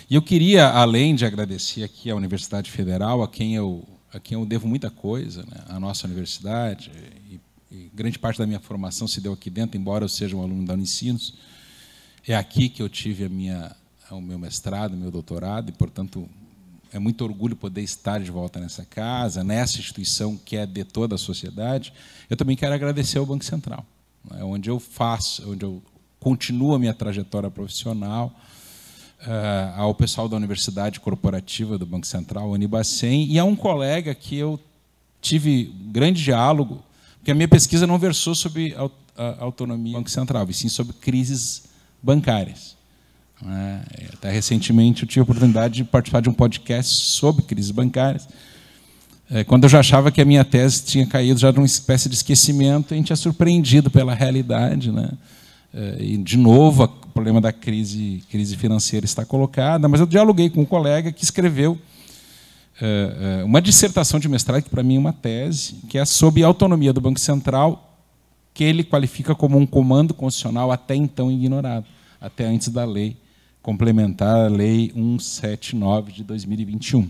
E eu queria, além de agradecer aqui à Universidade Federal, a quem eu devo muita coisa, né? A nossa universidade, e grande parte da minha formação se deu aqui dentro, embora eu seja um aluno da Unicinos. É aqui que eu tive o meu mestrado, o meu doutorado, e, portanto, é muito orgulho poder estar de volta nessa casa, nessa instituição que é de toda a sociedade. Eu também quero agradecer ao Banco Central, né? onde eu continuo a minha trajetória profissional, ao pessoal da Universidade Corporativa do Banco Central, a Unibacem, e a um colega que eu tive grande diálogo, porque a minha pesquisa não versou sobre a autonomia do Banco Central, e sim sobre crises bancárias. Até recentemente eu tive a oportunidade de participar de um podcast sobre crises bancárias, quando eu já achava que a minha tese tinha caído já numa espécie de esquecimento. A gente é surpreendido pela realidade, né? E, de novo, o problema da crise financeira está colocada, mas eu dialoguei com um colega que escreveu uma dissertação de mestrado, que para mim é uma tese, que é sobre a autonomia do Banco Central, que ele qualifica como um comando constitucional até então ignorado, até antes da lei complementar, a Lei 179 de 2021.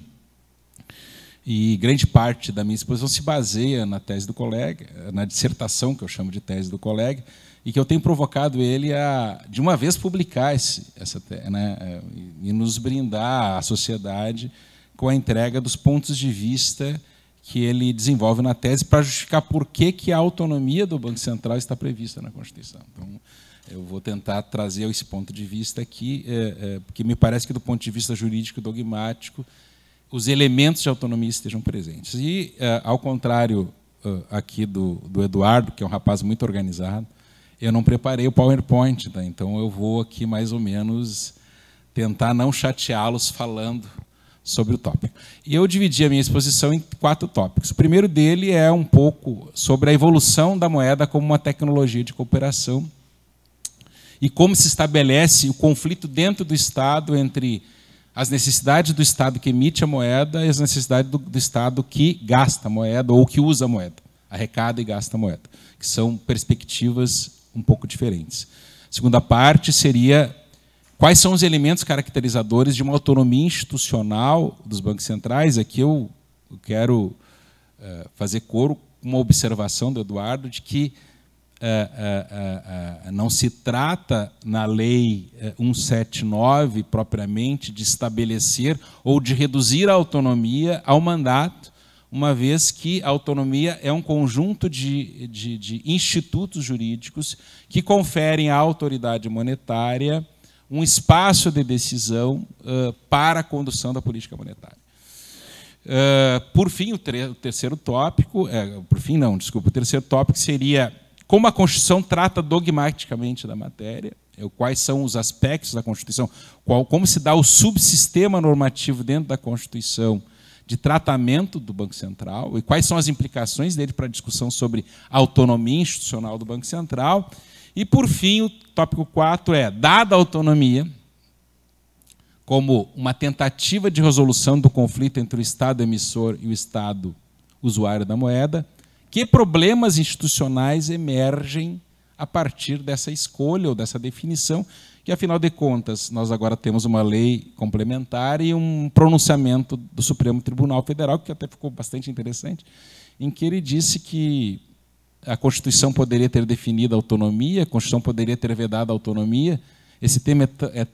E grande parte da minha exposição se baseia na tese do colega, na dissertação, que eu chamo de tese do colega, e que eu tenho provocado ele a, de uma vez, publicar essa tese, né, e nos brindar à sociedade com a entrega dos pontos de vista que ele desenvolve na tese para justificar por que a autonomia do Banco Central está prevista na Constituição. Então, eu vou tentar trazer esse ponto de vista aqui, porque me parece que, do ponto de vista jurídico dogmático, os elementos de autonomia estejam presentes. E, ao contrário aqui do Eduardo, que é um rapaz muito organizado, eu não preparei o PowerPoint, tá? Então eu vou aqui mais ou menos tentar não chateá-los falando sobre o tópico. E eu dividi a minha exposição em 4 tópicos. O primeiro dele é um pouco sobre a evolução da moeda como uma tecnologia de cooperação e como se estabelece o conflito dentro do Estado entre as necessidades do Estado que emite a moeda e as necessidades do Estado que gasta a moeda ou que usa a moeda, arrecada e gasta a moeda, que são perspectivas um pouco diferentes. A segunda parte seria quais são os elementos caracterizadores de uma autonomia institucional dos bancos centrais. Aqui eu quero fazer coro com uma observação do Eduardo de que não se trata na Lei 179, propriamente, de estabelecer ou de reduzir a autonomia ao mandato, uma vez que a autonomia é um conjunto de institutos jurídicos que conferem à autoridade monetária um espaço de decisão para a condução da política monetária. Por fim, o terceiro tópico... o terceiro tópico seria como a Constituição trata dogmaticamente da matéria, quais são os aspectos da Constituição, como se dá o subsistema normativo dentro da Constituição de tratamento do Banco Central e quais são as implicações dele para a discussão sobre a autonomia institucional do Banco Central. E, por fim, o tópico 4 é, dada a autonomia, como uma tentativa de resolução do conflito entre o Estado emissor e o Estado usuário da moeda, que problemas institucionais emergem a partir dessa escolha ou dessa definição, que, afinal de contas, nós agora temos uma lei complementar e um pronunciamento do Supremo Tribunal Federal, que até ficou bastante interessante, em que ele disse que a Constituição poderia ter definido a autonomia, a Constituição poderia ter vedado a autonomia. Esse tema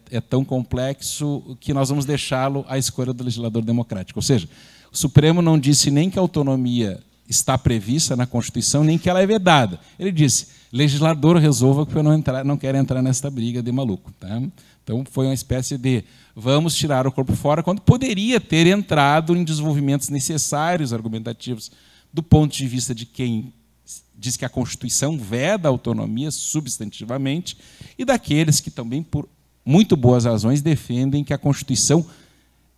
é tão complexo que nós vamos deixá-lo à escolha do legislador democrático. Ou seja, o Supremo não disse nem que a autonomia está prevista na Constituição, nem que ela é vedada. Ele disse, legislador resolva, porque eu não quero entrar nessa briga de maluco. Tá? Então, foi uma espécie de vamos tirar o corpo fora, quando poderia ter entrado em desenvolvimentos necessários, argumentativos, do ponto de vista de quem diz que a Constituição veda a autonomia substantivamente, e daqueles que também, por muito boas razões, defendem que a Constituição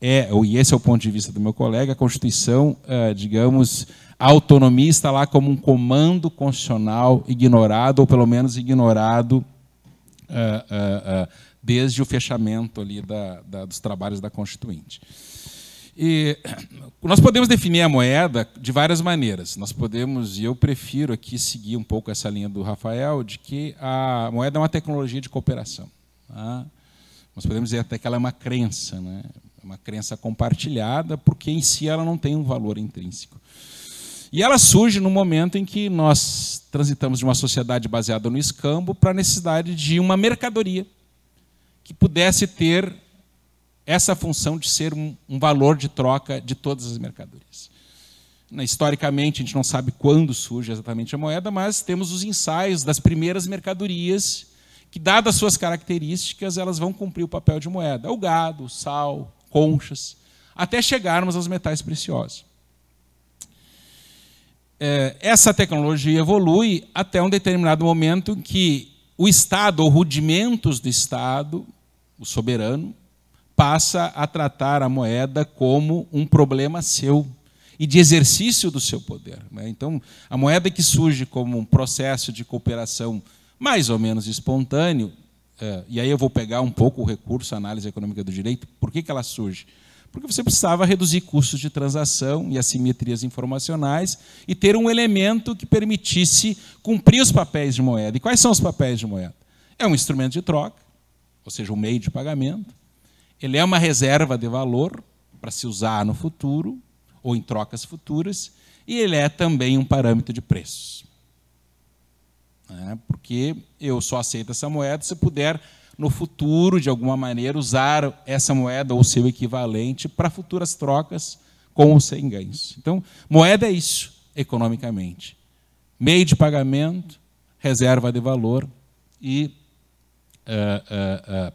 e esse é o ponto de vista do meu colega, a Constituição, digamos, a autonomia está lá como um comando constitucional ignorado, ou pelo menos ignorado desde o fechamento ali dos trabalhos da Constituinte. E nós podemos definir a moeda de várias maneiras. Nós podemos, e eu prefiro aqui seguir um pouco essa linha do Rafael, de que a moeda é uma tecnologia de cooperação. Tá? Nós podemos dizer até que ela é uma crença, né? Uma crença compartilhada, porque em si ela não tem um valor intrínseco. E ela surge no momento em que nós transitamos de uma sociedade baseada no escambo para a necessidade de uma mercadoria que pudesse ter essa função de ser um valor de troca de todas as mercadorias. Historicamente, a gente não sabe quando surge exatamente a moeda, mas temos os ensaios das primeiras mercadorias que, dadas suas características, elas vão cumprir o papel de moeda. O gado, o sal, conchas, até chegarmos aos metais preciosos. Essa tecnologia evolui até um determinado momento em que o Estado, ou rudimentos do Estado, o soberano, passa a tratar a moeda como um problema seu e de exercício do seu poder. Então, a moeda que surge como um processo de cooperação mais ou menos espontâneo, e aí eu vou pegar um pouco o recurso, a análise econômica do direito, por que ela surge? Porque você precisava reduzir custos de transação e assimetrias informacionais e ter um elemento que permitisse cumprir os papéis de moeda. E quais são os papéis de moeda? É um instrumento de troca, ou seja, um meio de pagamento. Ele é uma reserva de valor para se usar no futuro, ou em trocas futuras, e ele é também um parâmetro de preços. Porque eu só aceito essa moeda se puder, no futuro, de alguma maneira, usar essa moeda ou seu equivalente para futuras trocas com ou sem ganhos. Então, moeda é isso, economicamente. Meio de pagamento, reserva de valor e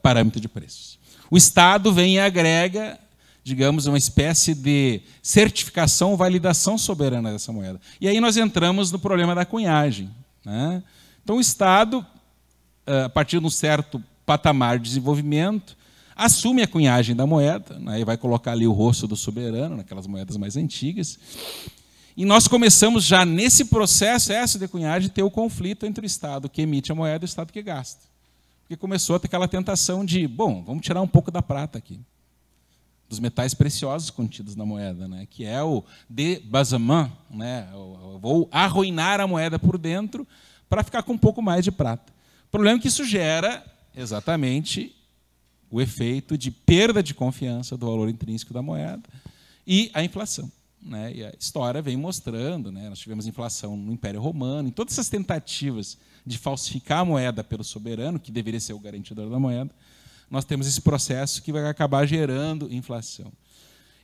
parâmetro de preços. O Estado vem e agrega, digamos, uma espécie de certificação ou validação soberana dessa moeda. E aí nós entramos no problema da cunhagem. Então, o Estado, a partir de um certo patamar de desenvolvimento, assume a cunhagem da moeda, e vai colocar ali o rosto do soberano, naquelas moedas mais antigas. E nós começamos já nesse processo de cunhagem ter o conflito entre o Estado que emite a moeda e o Estado que gasta. Porque começou a ter aquela tentação de, bom, vamos tirar um pouco da prata aqui, dos metais preciosos contidos na moeda, que é o débasement, vou arruinar a moeda por dentro para ficar com um pouco mais de prata. O problema é que isso gera exatamente o efeito de perda de confiança do valor intrínseco da moeda e a inflação. E a história vem mostrando, nós tivemos inflação no Império Romano, em todas essas tentativas de falsificar a moeda pelo soberano, que deveria ser o garantidor da moeda, nós temos esse processo que vai acabar gerando inflação.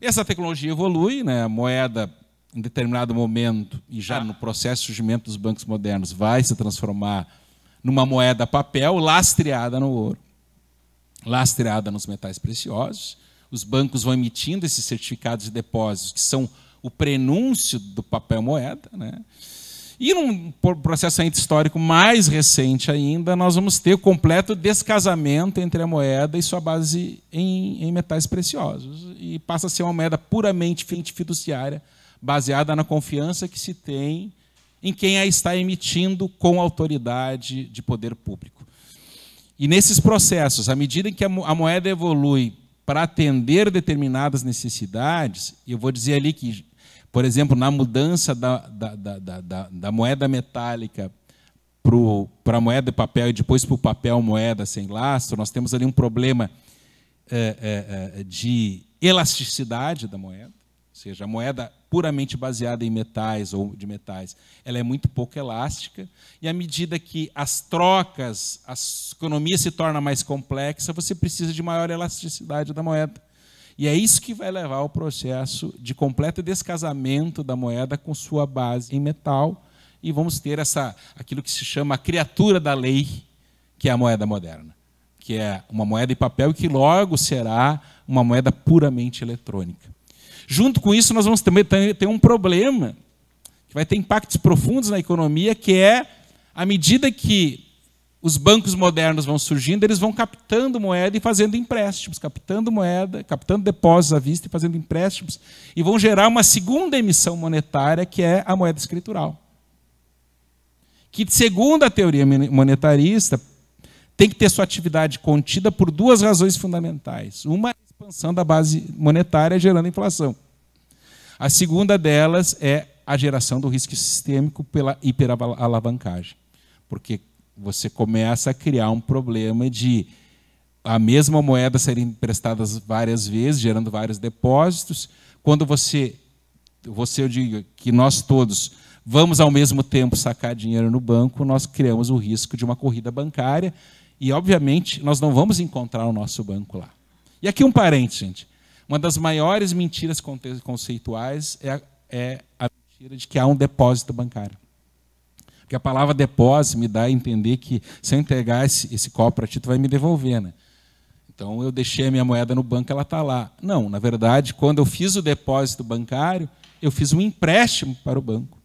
Essa tecnologia evolui, a moeda, em determinado momento, e já no processo de surgimento dos bancos modernos, vai se transformar numa moeda papel lastreada no ouro, lastreada nos metais preciosos. Os bancos vão emitindo esses certificados de depósitos, que são o prenúncio do papel moeda. E num processo histórico mais recente ainda, nós vamos ter o completo descasamento entre a moeda e sua base em metais preciosos. E passa a ser uma moeda puramente fiduciária, baseada na confiança que se tem em quem a está emitindo com autoridade de poder público. E nesses processos, à medida em que a moeda evolui para atender determinadas necessidades, eu vou dizer ali que, por exemplo, na mudança da moeda metálica para a moeda de papel e depois para o papel moeda sem lastro, nós temos ali um problema de elasticidade da moeda, ou seja, a moeda puramente baseada em metais ou de metais, ela é muito pouco elástica, e à medida que as trocas, a economia se torna mais complexa, você precisa de maior elasticidade da moeda. E é isso que vai levar ao processo de completo descasamento da moeda com sua base em metal, e vamos ter aquilo que se chama a criatura da lei, que é a moeda moderna, que é uma moeda de papel que logo será uma moeda puramente eletrônica. Junto com isso, nós vamos também ter um problema que vai ter impactos profundos na economia, que é, à medida que os bancos modernos vão surgindo, eles vão captando moeda e fazendo empréstimos, captando moeda, captando depósitos à vista e fazendo empréstimos, e vão gerar uma segunda emissão monetária, que é a moeda escritural. Que, segundo a teoria monetarista, tem que ter sua atividade contida por duas razões fundamentais. Uma, expansão da base monetária gerando inflação. A segunda delas é a geração do risco sistêmico pela hiperalavancagem, porque você começa a criar um problema de a mesma moeda ser emprestada várias vezes, gerando vários depósitos. Quando eu digo que nós todos vamos ao mesmo tempo sacar dinheiro no banco, nós criamos o risco de uma corrida bancária e, obviamente, nós não vamos encontrar o nosso banco lá. E aqui um parênteses, gente. Uma das maiores mentiras conceituais é a mentira de que há um depósito bancário. Porque a palavra depósito me dá a entender que, se eu entregar esse copo para ti, tu vai me devolver. Então, eu deixei a minha moeda no banco, ela está lá. Não, na verdade, quando eu fiz o depósito bancário, eu fiz um empréstimo para o banco.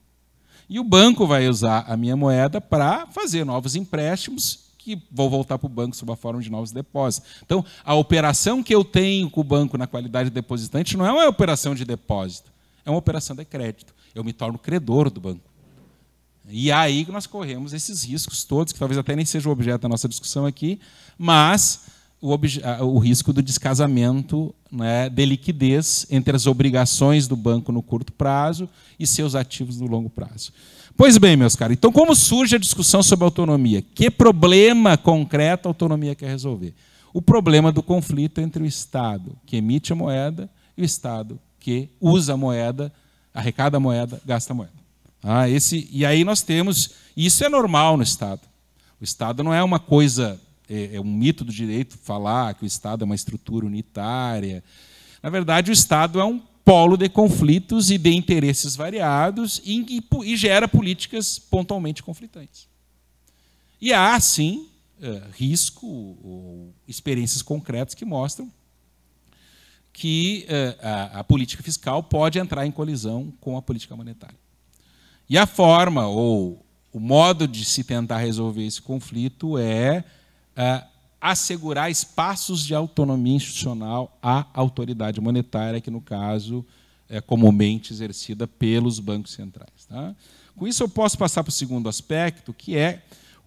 E o banco vai usar a minha moeda para fazer novos empréstimos que vão voltar para o banco sob a forma de novos depósitos. Então, a operação que eu tenho com o banco na qualidade de depositante não é uma operação de depósito, é uma operação de crédito. Eu me torno credor do banco. E aí nós corremos esses riscos todos, que talvez até nem seja o objeto da nossa discussão aqui, mas o risco do descasamento, de liquidez entre as obrigações do banco no curto prazo e seus ativos no longo prazo. Pois bem, meus caros, então como surge a discussão sobre autonomia? Que problema concreto a autonomia quer resolver? O problema do conflito entre o Estado que emite a moeda e o Estado porque usa a moeda, arrecada a moeda, gasta a moeda. E aí nós temos... Isso é normal no Estado. O Estado não é uma coisa... É um mito do direito falar que o Estado é uma estrutura unitária. Na verdade, o Estado é um polo de conflitos e de interesses variados e gera políticas pontualmente conflitantes. E há, sim, risco ou experiências concretas que mostram que a política fiscal pode entrar em colisão com a política monetária. E a forma ou o modo de se tentar resolver esse conflito é assegurar espaços de autonomia institucional à autoridade monetária, que, no caso, é comumente exercida pelos bancos centrais. Tá? Com isso, eu posso passar para o segundo aspecto, que é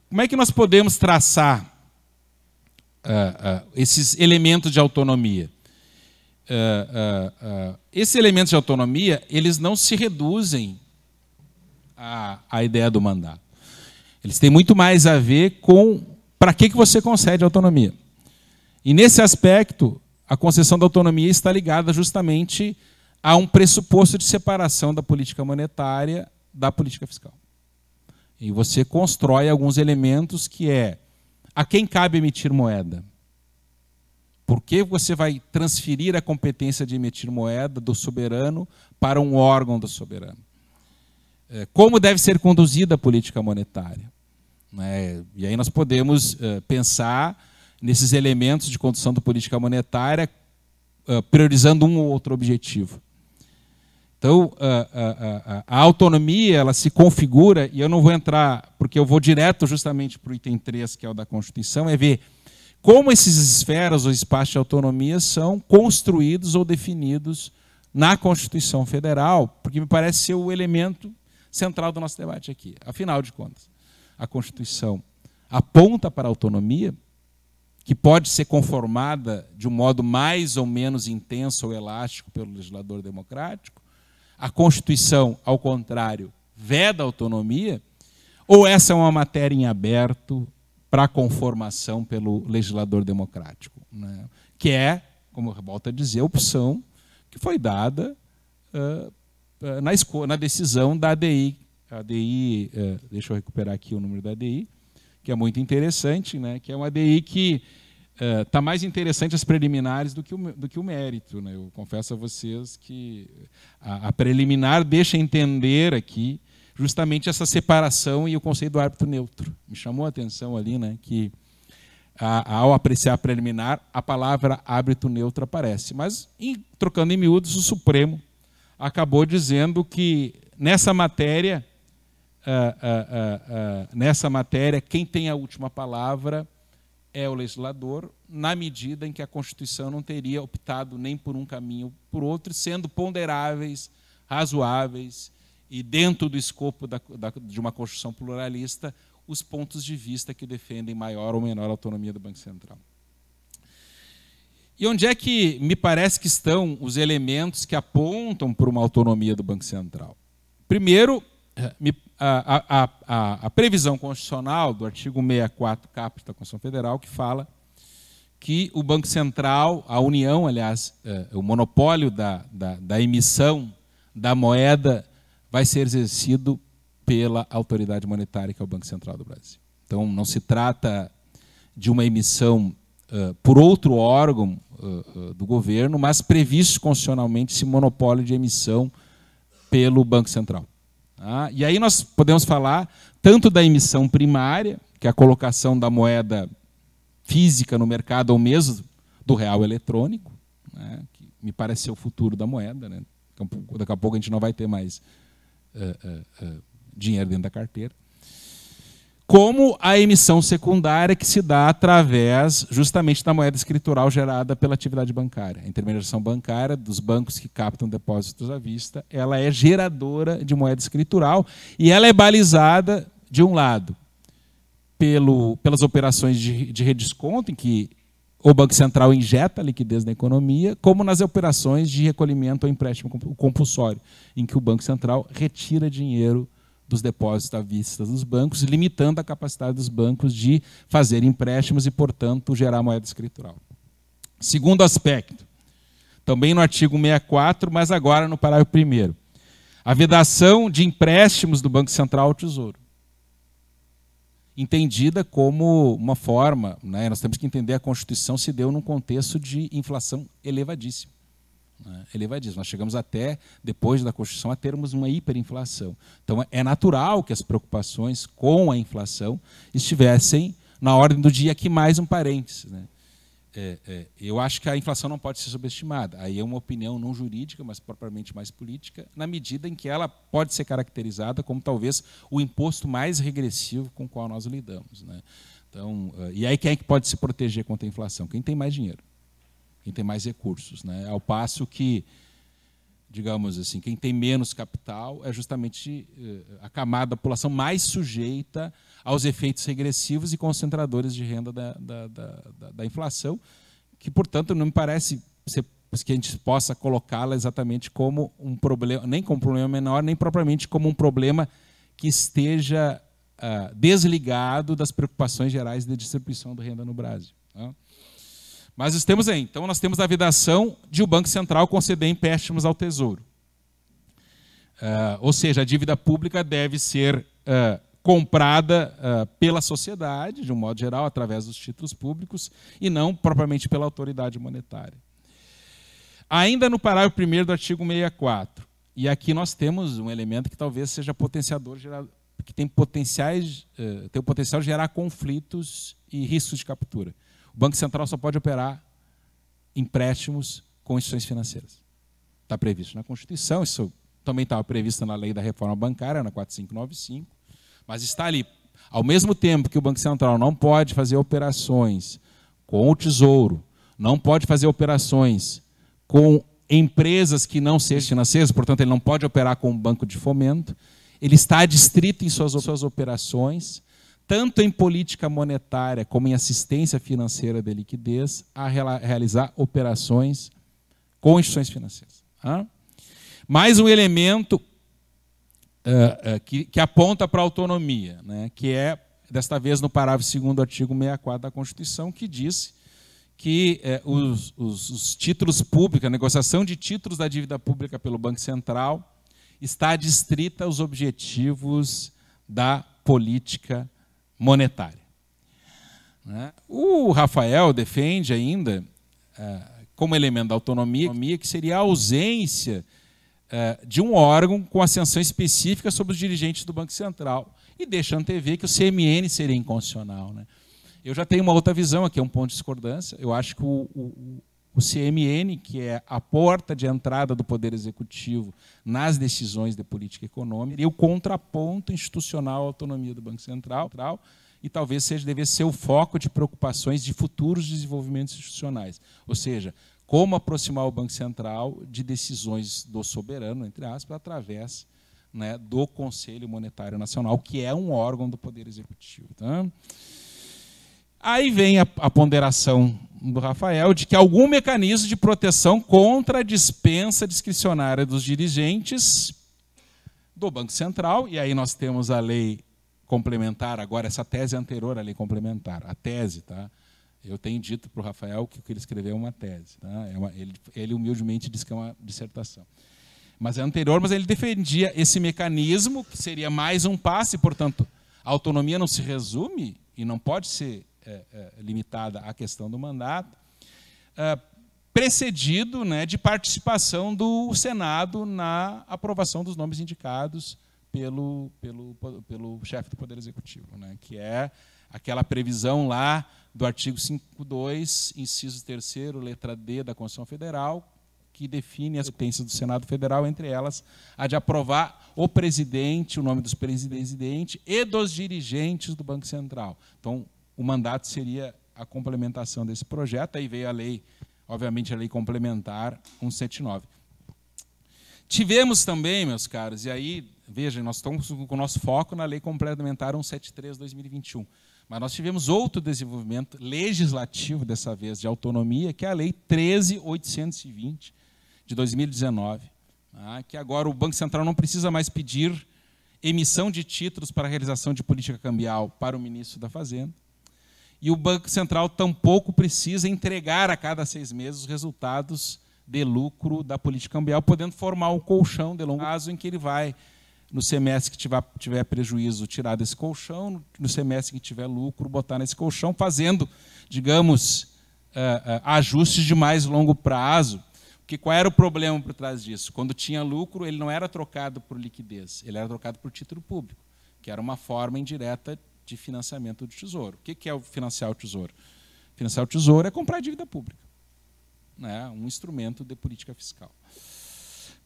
como é que nós podemos traçar esses elementos de autonomia. Esses elementos de autonomia, eles não se reduzem à ideia do mandato. Eles têm muito mais a ver com para que você concede autonomia. E, nesse aspecto, a concessão da autonomia está ligada justamente a um pressuposto de separação da política monetária da política fiscal. E você constrói alguns elementos que é a quem cabe emitir moeda. Por que você vai transferir a competência de emitir moeda do soberano para um órgão do soberano? Como deve ser conduzida a política monetária? E aí nós podemos pensar nesses elementos de condução da política monetária priorizando um ou outro objetivo. Então, a autonomia ela se configura, e eu não vou entrar, porque eu vou direto justamente para o item 3, que é o da Constituição, é ver como esses esferas ou espaços de autonomia são construídos ou definidos na Constituição Federal, porque me parece ser o elemento central do nosso debate aqui. Afinal de contas, a Constituição aponta para a autonomia, que pode ser conformada de um modo mais ou menos intenso ou elástico pelo legislador democrático. A Constituição, ao contrário, veda a autonomia, ou essa é uma matéria em aberto para a conformação pelo legislador democrático, né? Que é, como eu volto a dizer, a opção que foi dada na decisão da ADI. A ADI, deixa eu recuperar aqui o número da ADI, que é muito interessante, né? Que é uma ADI que está mais interessante as preliminares do que o mérito, né? Eu confesso a vocês que a preliminar deixa entender aqui justamente essa separação e o conceito do árbitro neutro. Me chamou a atenção ali, né, que ao apreciar a preliminar, a palavra árbitro neutro aparece. Mas, trocando em miúdos, o Supremo acabou dizendo que nessa matéria, quem tem a última palavra é o legislador, na medida em que a Constituição não teria optado nem por um caminho ou por outro, sendo ponderáveis, razoáveis e dentro do escopo de uma Constituição pluralista, os pontos de vista que defendem maior ou menor autonomia do Banco Central. E onde é que me parece que estão os elementos que apontam para uma autonomia do Banco Central? Primeiro, a previsão constitucional do artigo 64, caput da Constituição Federal, que fala que o Banco Central, a União, aliás, o monopólio da emissão da moeda vai ser exercido pela autoridade monetária, que é o Banco Central do Brasil. Então, não se trata de uma emissão por outro órgão do governo, mas previsto constitucionalmente esse monopólio de emissão pelo Banco Central. E aí nós podemos falar tanto da emissão primária, que é a colocação da moeda física no mercado, ou mesmo do real eletrônico, né, que me parece ser o futuro da moeda, né? Daqui a pouco a gente não vai ter mais dinheiro dentro da carteira, como a emissão secundária, que se dá através justamente da moeda escritural gerada pela atividade bancária. A intermediação bancária dos bancos que captam depósitos à vista, ela é geradora de moeda escritural e ela é balizada, de um lado, pelas operações de redesconto, em que o Banco Central injeta liquidez na economia, como nas operações de recolhimento ou empréstimo compulsório, em que o Banco Central retira dinheiro dos depósitos à vista dos bancos, limitando a capacidade dos bancos de fazer empréstimos e, portanto, gerar moeda escritural. Segundo aspecto, também no artigo 64, mas agora no parágrafo 1º. A vedação de empréstimos do Banco Central ao Tesouro. Entendida como uma forma, né, nós temos que entender a Constituição se deu num contexto de inflação elevadíssima. Né, elevadíssima. Nós chegamos até, depois da Constituição, a termos uma hiperinflação. Então, é natural que as preocupações com a inflação estivessem na ordem do dia, aqui mais um parênteses. Né? Eu acho que a inflação não pode ser subestimada. Aí é uma opinião não jurídica, mas propriamente mais política, na medida em que ela pode ser caracterizada como talvez o imposto mais regressivo com o qual nós lidamos. Né? Então, e aí quem é que pode se proteger contra a inflação? Quem tem mais dinheiro, quem tem mais recursos. Né? Ao passo que, digamos assim, quem tem menos capital é justamente a camada da população mais sujeita aos efeitos regressivos e concentradores de renda da inflação, que, portanto, não me parece que a gente possa colocá-la exatamente como um problema, nem como um problema menor, nem propriamente como um problema que esteja desligado das preocupações gerais de distribuição da renda no Brasil. Tá? Mas temos aí, então nós temos a vedação de o Banco Central conceder empréstimos ao Tesouro. Ou seja, a dívida pública deve ser comprada pela sociedade, de um modo geral, através dos títulos públicos, e não propriamente pela autoridade monetária. Ainda no parágrafo 1º do artigo 64, e aqui nós temos um elemento que talvez seja potenciador, que tem o potencial de gerar conflitos e riscos de captura. O Banco Central só pode operar empréstimos com instituições financeiras. Está previsto na Constituição, isso também estava previsto na Lei da Reforma Bancária, na 4595, mas está ali. Ao mesmo tempo que o Banco Central não pode fazer operações com o Tesouro, não pode fazer operações com empresas que não sejam financeiras, portanto, ele não pode operar com um banco de fomento, ele está adstrito em suas operações, tanto em política monetária como em assistência financeira de liquidez, a realizar operações com instituições financeiras. Mais um elemento que aponta para a autonomia, né, que é, desta vez, no parágrafo 2º do artigo 64 da Constituição, que diz que os títulos públicos, a negociação de títulos da dívida pública pelo Banco Central está adstrita aos objetivos da política monetária. Né? O Rafael defende ainda, como elemento da autonomia, que seria a ausência de um órgão com ascensão específica sobre os dirigentes do Banco Central, e deixa antever que o CMN seria inconstitucional. Né? Eu já tenho uma outra visão, aqui é um ponto de discordância. Eu acho que o CMN, que é a porta de entrada do Poder Executivo nas decisões de política econômica, seria o contraponto institucional à autonomia do Banco Central, e talvez devesse ser o foco de preocupações de futuros desenvolvimentos institucionais. Ou seja, como aproximar o Banco Central de decisões do soberano, entre aspas, através, né, do Conselho Monetário Nacional, que é um órgão do Poder Executivo. Tá? Aí vem a ponderação do Rafael de que algum mecanismo de proteção contra a dispensa discricionária dos dirigentes do Banco Central, e aí nós temos a lei complementar, agora essa tese é anterior à lei complementar, a tese, tá? Eu tenho dito para o Rafael que o que ele escreveu é uma tese. Tá? Ele humildemente diz que é uma dissertação. Mas é anterior, mas ele defendia esse mecanismo, que seria mais um passo, e, portanto, a autonomia não se resume e não pode ser limitada à questão do mandato, precedido, né, de participação do Senado na aprovação dos nomes indicados pelo chefe do Poder Executivo, né, que é aquela previsão lá do artigo 5.2, inciso 3º, letra D da Constituição Federal, que define as competências do Senado Federal, entre elas a de aprovar o presidente, o nome dos presidentes e dos dirigentes do Banco Central. Então, o mandato seria a complementação desse projeto. Aí veio a lei, obviamente, a lei complementar 179. Tivemos também, meus caros, e aí, vejam, nós estamos com o nosso foco na lei complementar 173/2021. Mas nós tivemos outro desenvolvimento legislativo, dessa vez, de autonomia, que é a Lei 13.820, de 2019, que agora o Banco Central não precisa mais pedir emissão de títulos para a realização de política cambial para o ministro da Fazenda, e o Banco Central tampouco precisa entregar a cada 6 meses os resultados de lucro da política cambial, podendo formar um colchão de longo prazo em que ele vai, no semestre que tiver prejuízo, tirar desse colchão, no semestre que tiver lucro, botar nesse colchão, fazendo, digamos, ajustes de mais longo prazo. Porque qual era o problema por trás disso? Quando tinha lucro, ele não era trocado por liquidez, ele era trocado por título público, que era uma forma indireta de financiamento do Tesouro. O que é o financiar o Tesouro? Financiar o Tesouro é comprar dívida pública, né? Um instrumento de política fiscal.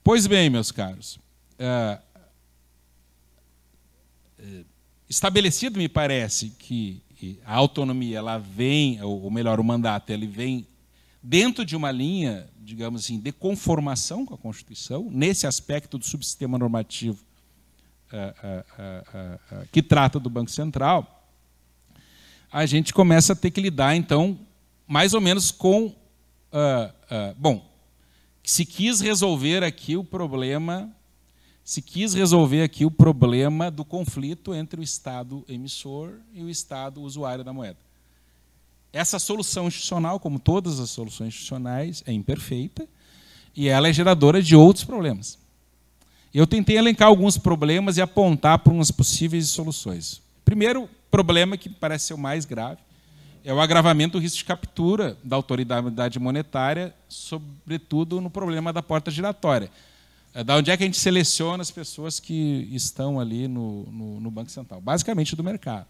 Pois bem, meus caros, estabelecido, me parece, que a autonomia ela vem, ou melhor, o mandato ele vem dentro de uma linha, digamos assim, de conformação com a Constituição, nesse aspecto do subsistema normativo que trata do Banco Central, a gente começa a ter que lidar, então, mais ou menos com... bom, se quis resolver aqui o problema do conflito entre o Estado emissor e o Estado usuário da moeda. Essa solução institucional, como todas as soluções institucionais, é imperfeita e ela é geradora de outros problemas. Eu tentei elencar alguns problemas e apontar para umas possíveis soluções. Primeiro problema, que parece ser o mais grave, é o agravamento do risco de captura da autoridade monetária, sobretudo no problema da porta giratória. Da onde é que a gente seleciona as pessoas que estão ali no Banco Central? Basicamente do mercado.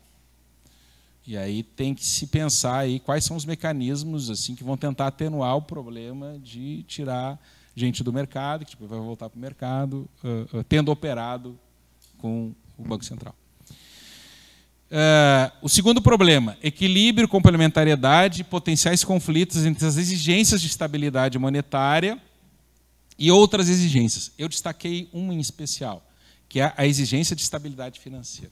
E aí tem que se pensar aí quais são os mecanismos assim que vão tentar atenuar o problema de tirar gente do mercado, que vai voltar para o mercado, tendo operado com o Banco Central. O segundo problema, equilíbrio, complementariedade e potenciais conflitos entre as exigências de estabilidade monetária e outras exigências. Eu destaquei uma em especial, que é a exigência de estabilidade financeira.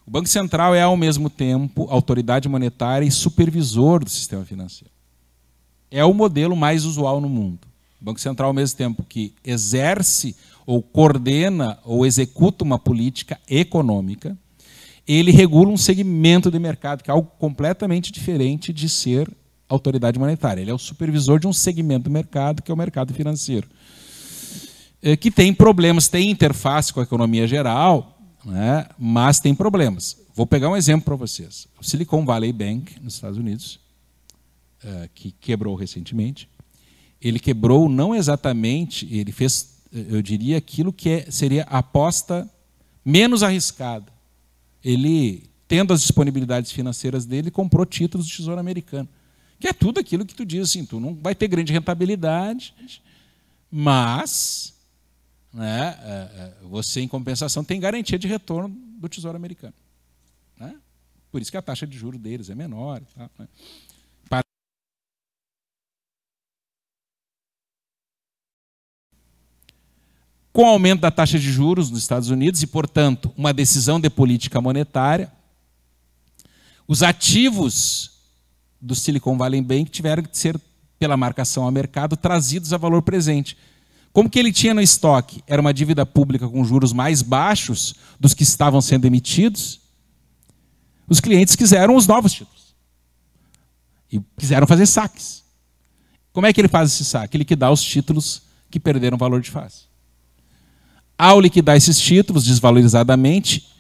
O Banco Central é, ao mesmo tempo, autoridade monetária e supervisor do sistema financeiro. É o modelo mais usual no mundo. O Banco Central, ao mesmo tempo que exerce ou coordena ou executa uma política econômica, ele regula um segmento de mercado, que é algo completamente diferente de ser autoridade monetária. Ele é o supervisor de um segmento do mercado, que é o mercado financeiro, que tem problemas, tem interface com a economia geral, né, mas tem problemas. Vou pegar um exemplo para vocês. O Silicon Valley Bank, nos Estados Unidos, que quebrou recentemente, ele quebrou não exatamente, ele fez, eu diria, aquilo que seria a aposta menos arriscada. Ele, tendo as disponibilidades financeiras dele, comprou títulos do Tesouro Americano, que é tudo aquilo que tu diz assim, tu não vai ter grande rentabilidade, mas, né, você, em compensação, tem garantia de retorno do Tesouro Americano, né? Por isso que a taxa de juros deles é menor. Tá, né? Com o aumento da taxa de juros nos Estados Unidos e, portanto, uma decisão de política monetária, os ativos do Silicon Valley Bank tiveram que ser, pela marcação ao mercado, trazidos a valor presente. Como que ele tinha no estoque? Era uma dívida pública com juros mais baixos dos que estavam sendo emitidos. Os clientes quiseram os novos títulos e quiseram fazer saques. Como é que ele faz esse saque? Ele liquidar os títulos que perderam valor de face. Ao liquidar esses títulos desvalorizadamente,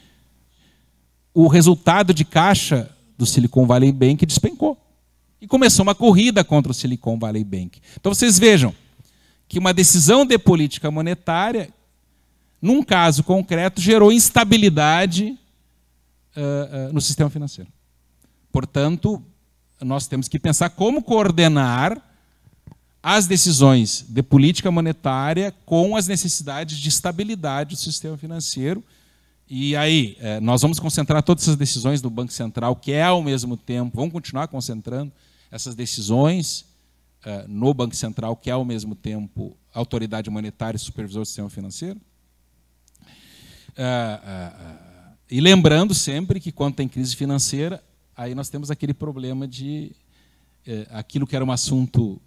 o resultado de caixa do Silicon Valley Bank despencou. E começou uma corrida contra o Silicon Valley Bank. Então vocês vejam que uma decisão de política monetária, num caso concreto, gerou instabilidade no sistema financeiro. Portanto, nós temos que pensar como coordenar as decisões de política monetária com as necessidades de estabilidade do sistema financeiro. E aí, nós vamos concentrar todas essas decisões do Banco Central, que é, ao mesmo tempo, vamos continuar concentrando essas decisões no Banco Central, que é, ao mesmo tempo, autoridade monetária e supervisor do sistema financeiro. E lembrando sempre que, quando tem crise financeira, aí nós temos aquele problema de aquilo que era um assunto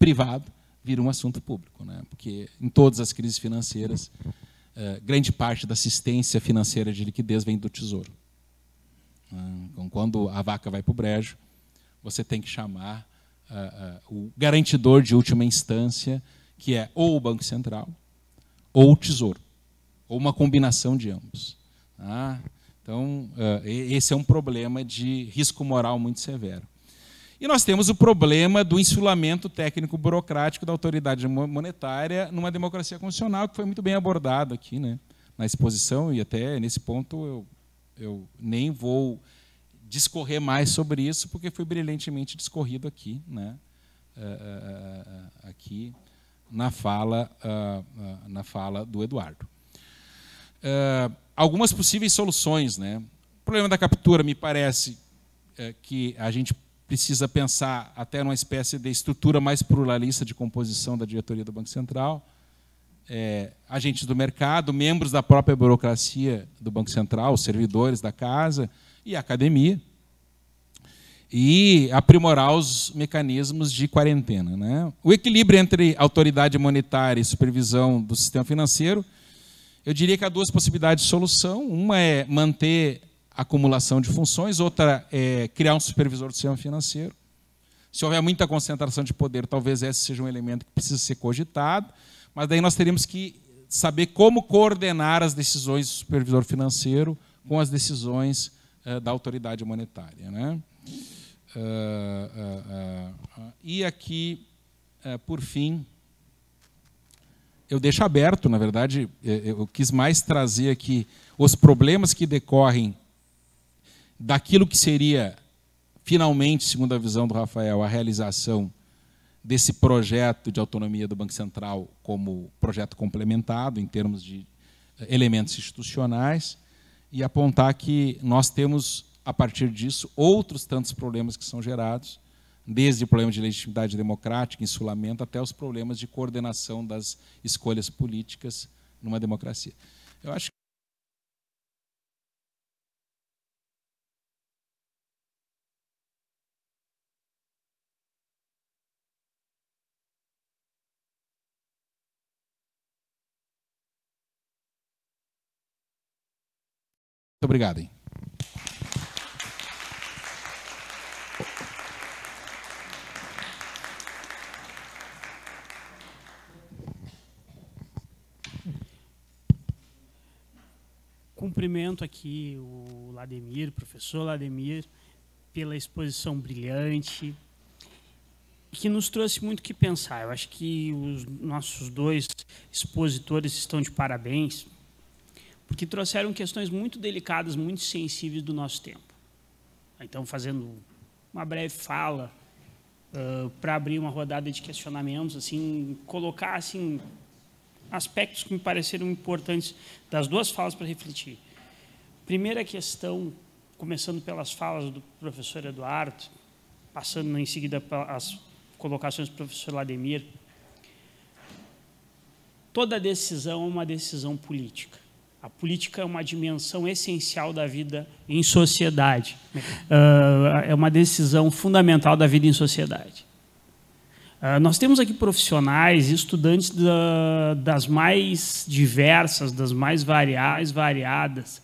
privado vira um assunto público, né? Porque em todas as crises financeiras, grande parte da assistência financeira de liquidez vem do Tesouro. Então, quando a vaca vai para o brejo, você tem que chamar o garantidor de última instância, que é ou o Banco Central ou o Tesouro, ou uma combinação de ambos. Tá? Então, esse é um problema de risco moral muito severo. E nós temos o problema do insulamento técnico-burocrático da autoridade monetária numa democracia constitucional, que foi muito bem abordado aqui, né, na exposição, e até nesse ponto eu nem vou discorrer mais sobre isso, porque foi brilhantemente discorrido aqui, né, aqui na fala do Eduardo. Algumas possíveis soluções, né? O problema da captura, me parece que a gente precisa pensar até numa espécie de estrutura mais pluralista de composição da diretoria do Banco Central, agentes do mercado, membros da própria burocracia do Banco Central, os servidores da casa e a academia, e aprimorar os mecanismos de quarentena, né? O equilíbrio entre autoridade monetária e supervisão do sistema financeiro, eu diria que há duas possibilidades de solução. Uma é manter a acumulação de funções, outra é criar um supervisor do sistema financeiro. Se houver muita concentração de poder, talvez esse seja um elemento que precisa ser cogitado, mas daí nós teríamos que saber como coordenar as decisões do supervisor financeiro com as decisões da autoridade monetária, né? E aqui, por fim, eu deixo aberto, na verdade, eu quis mais trazer aqui os problemas que decorrem daquilo que seria, finalmente, segundo a visão do Rafael, a realização desse projeto de autonomia do Banco Central como projeto complementado, em termos de elementos institucionais, e apontar que nós temos, a partir disso, outros tantos problemas que são gerados, desde o problema de legitimidade democrática, insulamento, até os problemas de coordenação das escolhas políticas numa democracia. Eu acho que muito obrigado. Hein? Cumprimento aqui o Lademir, professor Lademir, pela exposição brilhante, que nos trouxe muito o que pensar. Eu acho que os nossos dois expositores estão de parabéns, porque trouxeram questões muito delicadas, muito sensíveis do nosso tempo. Então, fazendo uma breve fala para abrir uma rodada de questionamentos, assim, colocar assim, aspectos que me pareceram importantes das duas falas para refletir. Primeira questão, começando pelas falas do professor Eduardo, passando em seguida pelas colocações do professor Lademir. Toda decisão é uma decisão política. A política é uma dimensão essencial da vida em sociedade. É uma decisão fundamental da vida em sociedade. Nós temos aqui profissionais, estudantes das mais diversas, das mais variadas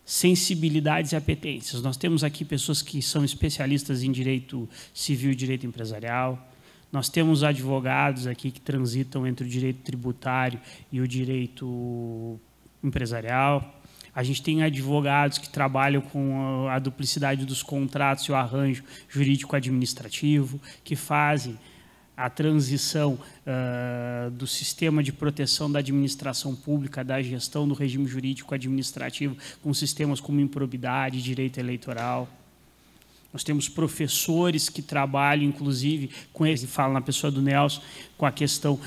sensibilidades e apetências. Nós temos aqui pessoas que são especialistas em direito civil e direito empresarial. Nós temos advogados aqui que transitam entre o direito tributário e o direito empresarial. A gente tem advogados que trabalham com a duplicidade dos contratos e o arranjo jurídico-administrativo, que fazem a transição do sistema de proteção da administração pública, da gestão do regime jurídico-administrativo, com sistemas como improbidade e direito eleitoral. Nós temos professores que trabalham, inclusive, com esse, fala na pessoa do Nelson, com a questão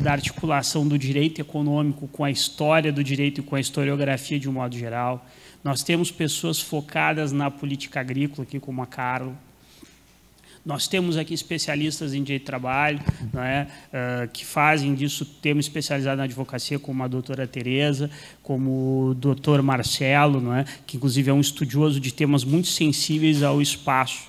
da articulação do direito econômico com a história do direito e com a historiografia de um modo geral. Nós temos pessoas focadas na política agrícola, aqui como a Carla. Nós temos aqui especialistas em direito do trabalho, não é? Que fazem disso tema especializado na advocacia, como a doutora Tereza, como o doutor Marcelo, não é? Que inclusive é um estudioso de temas muito sensíveis ao espaço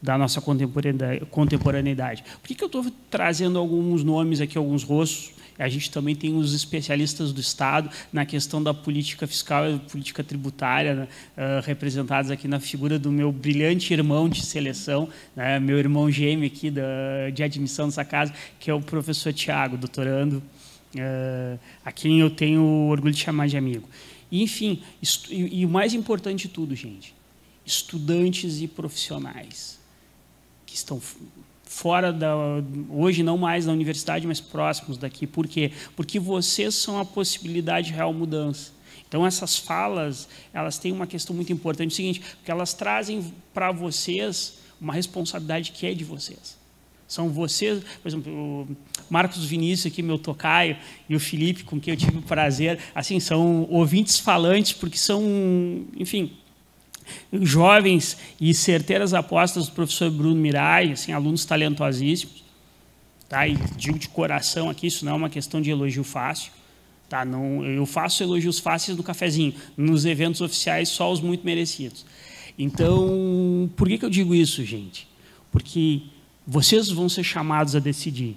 da nossa contemporaneidade. Por que eu estou trazendo alguns nomes aqui, alguns rostos? A gente também tem os especialistas do Estado na questão da política fiscal e política tributária, né, representados aqui na figura do meu brilhante irmão de seleção, né, meu irmão gêmeo aqui de admissão dessa casa, que é o professor Tiago, doutorando, a quem eu tenho orgulho de chamar de amigo. E, enfim, e o mais importante de tudo, gente, estudantes e profissionais que estão fora hoje não mais da universidade, mas próximos daqui. Por quê? Porque vocês são a possibilidade de real mudança. Então, essas falas, elas têm uma questão muito importante, o seguinte, porque elas trazem para vocês uma responsabilidade que é de vocês. São vocês, por exemplo, o Marcos Vinícius aqui, meu tocaio, e o Felipe, com quem eu tive o prazer, assim, são ouvintes falantes, porque são, enfim, jovens e certeiras apostas do professor Bruno Mirai, assim, alunos talentosíssimos, tá? E digo de coração aqui, isso não é uma questão de elogio fácil, tá? Não, eu faço elogios fáceis no cafezinho, nos eventos oficiais só os muito merecidos. Então, por que eu digo isso, gente? Porque vocês vão ser chamados a decidir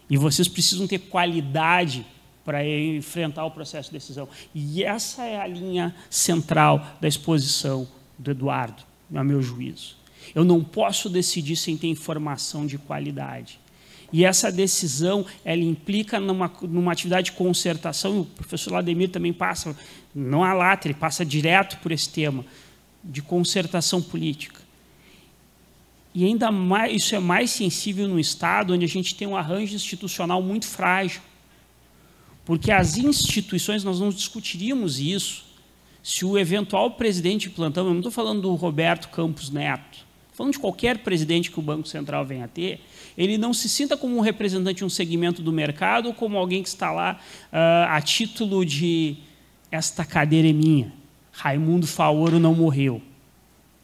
e vocês precisam ter qualidade para enfrentar o processo de decisão. E essa é a linha central da exposição do Eduardo, a meu juízo. Eu não posso decidir sem ter informação de qualidade. E essa decisão, ela implica numa atividade de concertação, e o professor Lademir também passa, não a lata, ele passa direto por esse tema, de concertação política. E ainda mais, isso é mais sensível no Estado, onde a gente tem um arranjo institucional muito frágil. Porque as instituições, nós não discutiríamos isso se o eventual presidente de plantão, eu não estou falando do Roberto Campos Neto, estou falando de qualquer presidente que o Banco Central venha a ter, ele não se sinta como um representante de um segmento do mercado ou como alguém que está lá a título de esta cadeira é minha, Raimundo Faoro não morreu.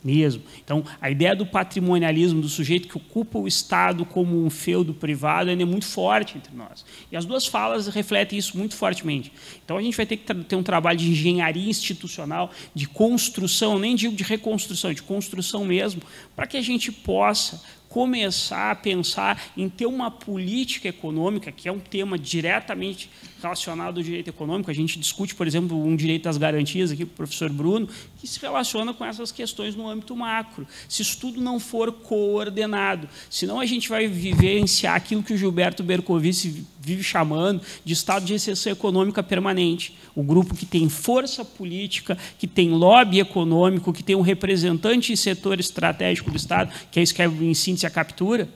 Mesmo. Então, a ideia do patrimonialismo, do sujeito que ocupa o Estado como um feudo privado, ainda é muito forte entre nós. E as duas falas refletem isso muito fortemente. Então, a gente vai ter que ter um trabalho de engenharia institucional, de construção, nem digo de reconstrução, de construção mesmo, para que a gente possa começar a pensar em ter uma política econômica, que é um tema diretamente relacionado ao direito econômico. A gente discute, por exemplo, um direito das garantias aqui com o professor Bruno, que se relaciona com essas questões no âmbito macro. Se isso tudo não for coordenado, senão a gente vai vivenciar aquilo que o Gilberto Bercovici vive chamando de estado de exceção econômica permanente. O grupo que tem força política, que tem lobby econômico, que tem um representante em setor estratégico do Estado, que é isso que é em síntese a captura,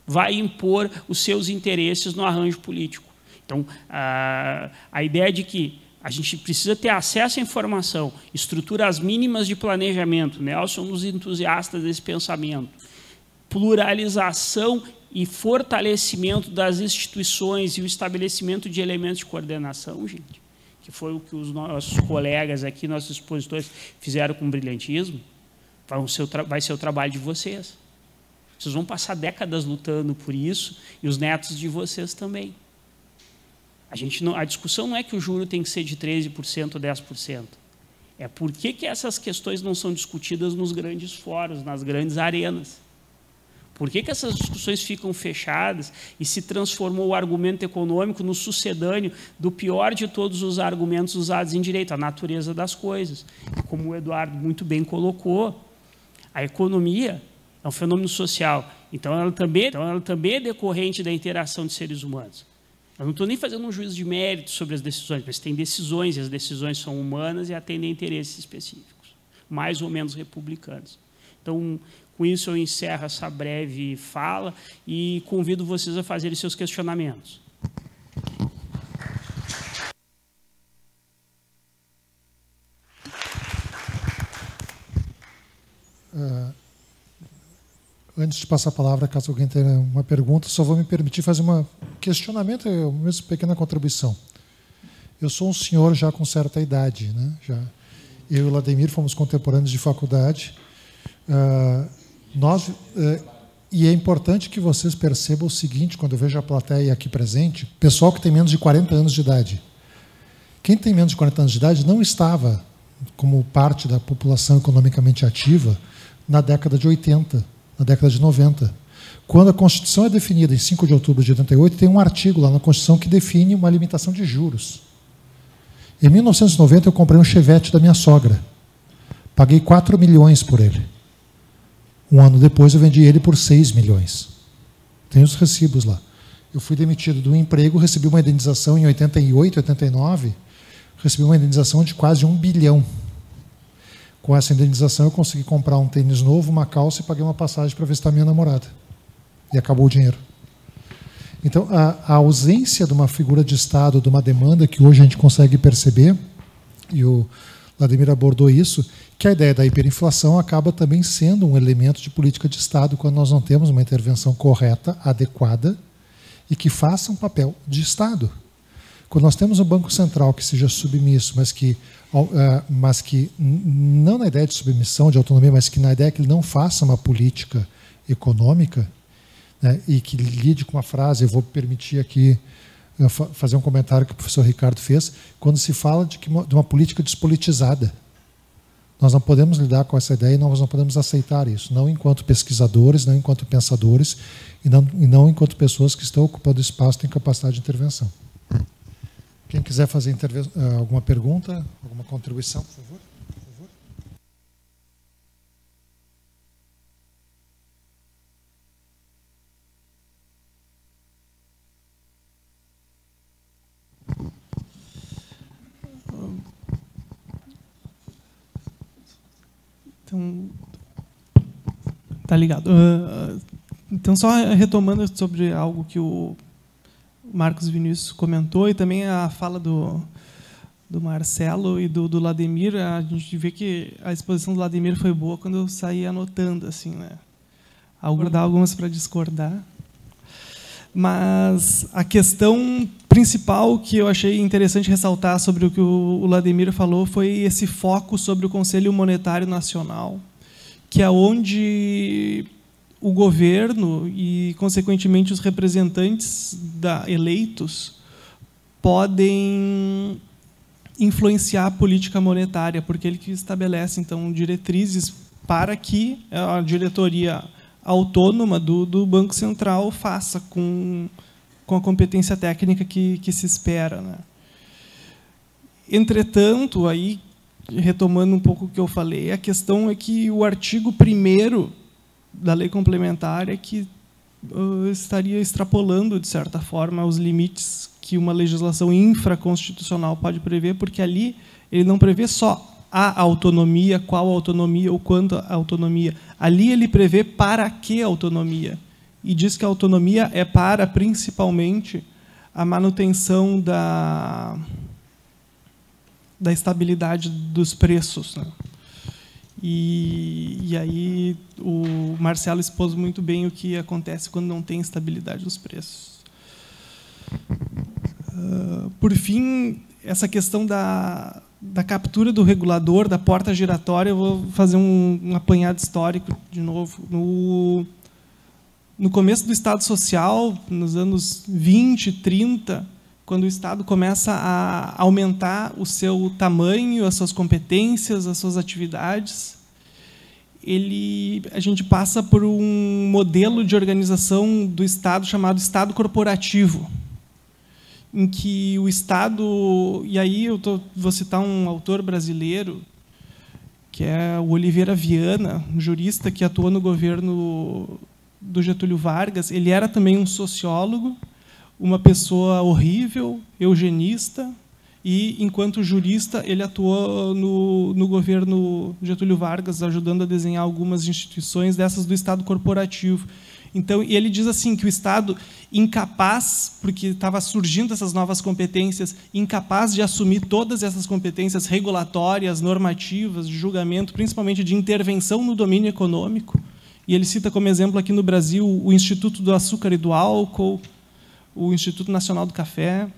vai impor os seus interesses no arranjo político. Então, a ideia de que a gente precisa ter acesso à informação, estruturas mínimas de planejamento, Nelson, um dos entusiastas desse pensamento, pluralização e fortalecimento das instituições e o estabelecimento de elementos de coordenação, gente, que foi o que os nossos colegas aqui, nossos expositores, fizeram com brilhantismo, vai ser o trabalho de vocês. Vocês vão passar décadas lutando por isso e os netos de vocês também. A discussão não é que o juro tem que ser de 13% ou 10%. É por que essas questões não são discutidas nos grandes fóruns, nas grandes arenas. Por que essas discussões ficam fechadas e se transformou o argumento econômico no sucedâneo do pior de todos os argumentos usados em direito, a natureza das coisas. E como o Eduardo muito bem colocou, a economia é um fenômeno social, então ela também é decorrente da interação de seres humanos. Eu não estou nem fazendo um juízo de mérito sobre as decisões, mas tem decisões, e as decisões são humanas e atendem a interesses específicos, mais ou menos republicanos. Então, com isso eu encerro essa breve fala e convido vocês a fazerem seus questionamentos. Antes de passar a palavra, caso alguém tenha uma pergunta, só vou me permitir fazer um questionamento, uma pequena contribuição. Eu sou um senhor já com certa idade, né? Eu e o Lademir fomos contemporâneos de faculdade. E é importante que vocês percebam o seguinte, quando eu vejo a plateia aqui presente, pessoal que tem menos de 40 anos de idade. Quem tem menos de 40 anos de idade não estava como parte da população economicamente ativa na década de 80, na década de 90, quando a Constituição é definida em 5 de outubro de 88, tem um artigo lá na Constituição que define uma limitação de juros. Em 1990, eu comprei um Chevette da minha sogra. Paguei 4 milhões por ele. Um ano depois, eu vendi ele por 6 milhões. Tem os recibos lá. Eu fui demitido do emprego, recebi uma indenização em 88, 89, recebi uma indenização de quase 1 bilhão. Com essa indenização, eu consegui comprar um tênis novo, uma calça e paguei uma passagem para visitar minha namorada. E acabou o dinheiro. Então, a ausência de uma figura de Estado, de uma demanda que hoje a gente consegue perceber, e o Lademir abordou isso, que a ideia da hiperinflação acaba também sendo um elemento de política de Estado quando nós não temos uma intervenção correta, adequada, e que faça um papel de Estado. Quando nós temos um Banco Central que seja submisso, mas que não na ideia de submissão, de autonomia, mas que na ideia que ele não faça uma política econômica, né, e que lide com uma frase, eu vou permitir aqui fazer um comentário que o professor Ricardo fez, quando se fala de uma política despolitizada. Nós não podemos lidar com essa ideia e nós não podemos aceitar isso, não enquanto pesquisadores, não enquanto pensadores, e não enquanto pessoas que estão ocupando espaço e têm capacidade de intervenção. Quem quiser fazer alguma pergunta, alguma contribuição, por favor. Então, tá ligado. Então, só retomando sobre algo que o Marcos Vinícius comentou, e também a fala do Marcelo e do Lademir, a gente vê que a exposição do Lademir foi boa quando eu saí anotando, assim, né? Algumas para discordar. Mas a questão principal que eu achei interessante ressaltar sobre o que o Lademir falou foi esse foco sobre o Conselho Monetário Nacional, que é onde o governo e, consequentemente, os representantes eleitos podem influenciar a política monetária, porque ele que estabelece, então, diretrizes para que a diretoria autônoma do Banco Central faça com a competência técnica que se espera, né? Entretanto, aí, retomando um pouco o que eu falei, a questão é que o artigo 1º da lei complementar é que estaria extrapolando, de certa forma, os limites que uma legislação infraconstitucional pode prever, porque ali ele não prevê só a autonomia, qual autonomia ou quanto autonomia. Ali ele prevê para que autonomia. E diz que a autonomia é para, principalmente, a manutenção da estabilidade dos preços, né? E aí o Marcelo expôs muito bem o que acontece quando não tem estabilidade dos preços. Por fim, essa questão da captura do regulador, da porta giratória, eu vou fazer um apanhado histórico de novo. No começo do Estado Social, nos anos 20, 30, quando o Estado começa a aumentar o seu tamanho, as suas competências, as suas atividades, a gente passa por um modelo de organização do Estado chamado Estado corporativo, em que o Estado... E aí vou citar um autor brasileiro, que é o Oliveira Viana, um jurista que atuou no governo do Getúlio Vargas. Ele era também um sociólogo, uma pessoa horrível, eugenista, e, enquanto jurista, ele atuou no governo Getúlio Vargas, ajudando a desenhar algumas instituições dessas do Estado corporativo. Então, e ele diz assim que o Estado incapaz, porque estava surgindo essas novas competências, incapaz de assumir todas essas competências regulatórias, normativas, de julgamento, principalmente de intervenção no domínio econômico. E ele cita como exemplo aqui no Brasil o Instituto do Açúcar e do Álcool, o Instituto Nacional do Café,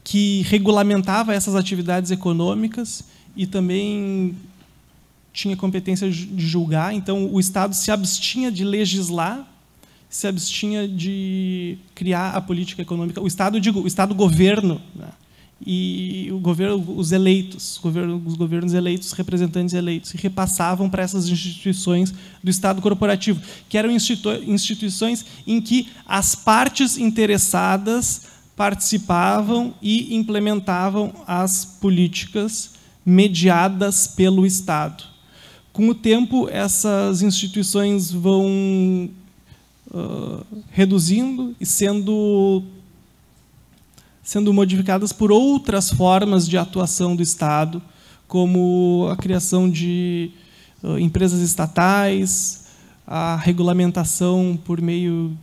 que regulamentava essas atividades econômicas e também tinha competência de julgar. Então, o Estado se abstinha de legislar, se abstinha de criar a política econômica. O Estado, digo, o Estado-governo, né? e o governo, os governos eleitos, representantes eleitos, e repassavam para essas instituições do Estado corporativo, que eram instituições em que as partes interessadas participavam e implementavam as políticas mediadas pelo Estado. Com o tempo, essas instituições vão reduzindo e sendo modificadas por outras formas de atuação do Estado, como a criação de empresas estatais, a regulamentação por meio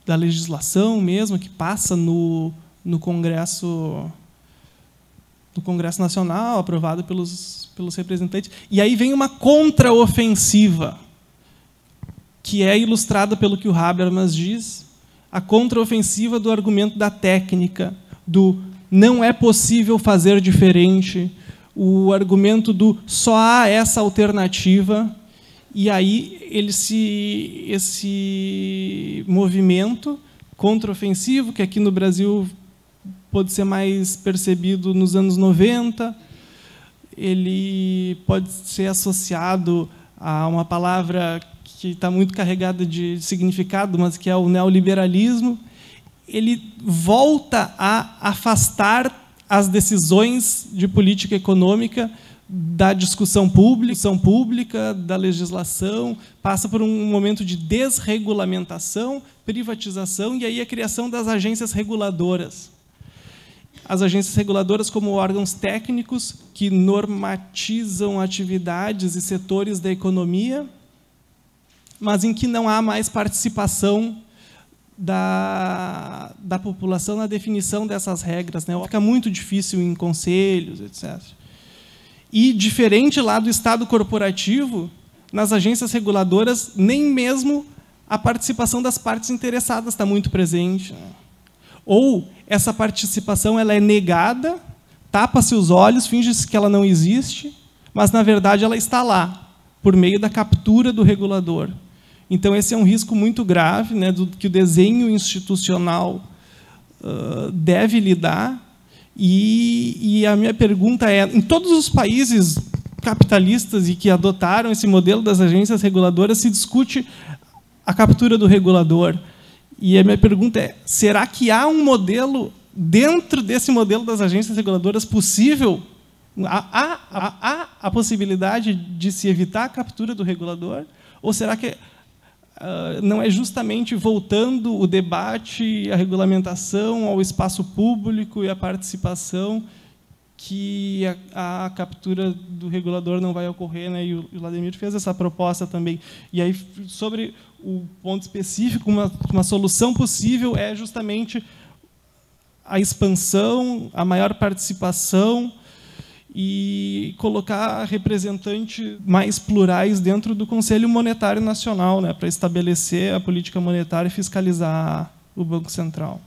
da legislação mesmo, que passa no Congresso Nacional, aprovado pelos representantes. E aí vem uma contraofensiva, que é ilustrada pelo que o Habermas diz, a contraofensiva do argumento da técnica, do não é possível fazer diferente, o argumento do só há essa alternativa, e aí esse movimento contraofensivo, que aqui no Brasil pode ser mais percebido nos anos 90, ele pode ser associado a uma palavra que está muito carregada de significado, mas que é o neoliberalismo. Ele volta a afastar as decisões de política econômica da discussão pública, da legislação, passa por um momento de desregulamentação, privatização e aí a criação das agências reguladoras. As agências reguladoras como órgãos técnicos que normatizam atividades e setores da economia, mas em que não há mais participação da população na definição dessas regras, né? Fica muito difícil em conselhos, etc. E, diferente lá do Estado corporativo, nas agências reguladoras, nem mesmo a participação das partes interessadas está muito presente, né? Ou essa participação ela é negada, tapa-se os olhos, finge-se que ela não existe, mas, na verdade, ela está lá, por meio da captura do regulador. Então, esse é um risco muito grave, né, que o desenho institucional deve lidar. E a minha pergunta é, em todos os países capitalistas e que adotaram esse modelo das agências reguladoras, se discute a captura do regulador. E a minha pergunta é, será que há um modelo, dentro desse modelo das agências reguladoras, possível? Há a possibilidade de se evitar a captura do regulador? Ou será que não é justamente voltando o debate, a regulamentação ao espaço público e a participação que a captura do regulador não vai ocorrer, né? E o Vladimir fez essa proposta também. E aí, sobre o ponto específico, uma solução possível é justamente a expansão, a maior participação e colocar representantes mais plurais dentro do Conselho Monetário Nacional, né, para estabelecer a política monetária e fiscalizar o Banco Central.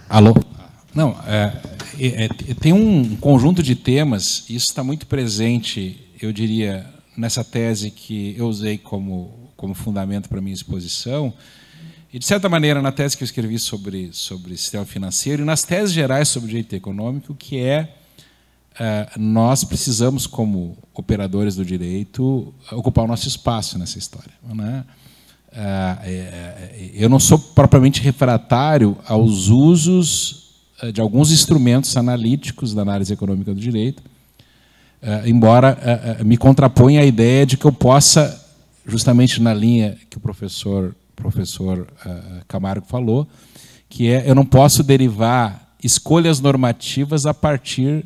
Alô? Não, tem um conjunto de temas, e isso está muito presente, eu diria, nessa tese que eu usei como fundamento para a minha exposição, e, de certa maneira, na tese que eu escrevi sobre sistema financeiro, e nas teses gerais sobre direito econômico, que nós precisamos, como operadores do direito, ocupar o nosso espaço nessa história, né? Eu não sou propriamente refratário aos usos de alguns instrumentos analíticos da análise econômica do direito, embora me contraponha a ideia de que eu possa, justamente na linha que o professor Camargo falou, que eu não posso derivar escolhas normativas a partir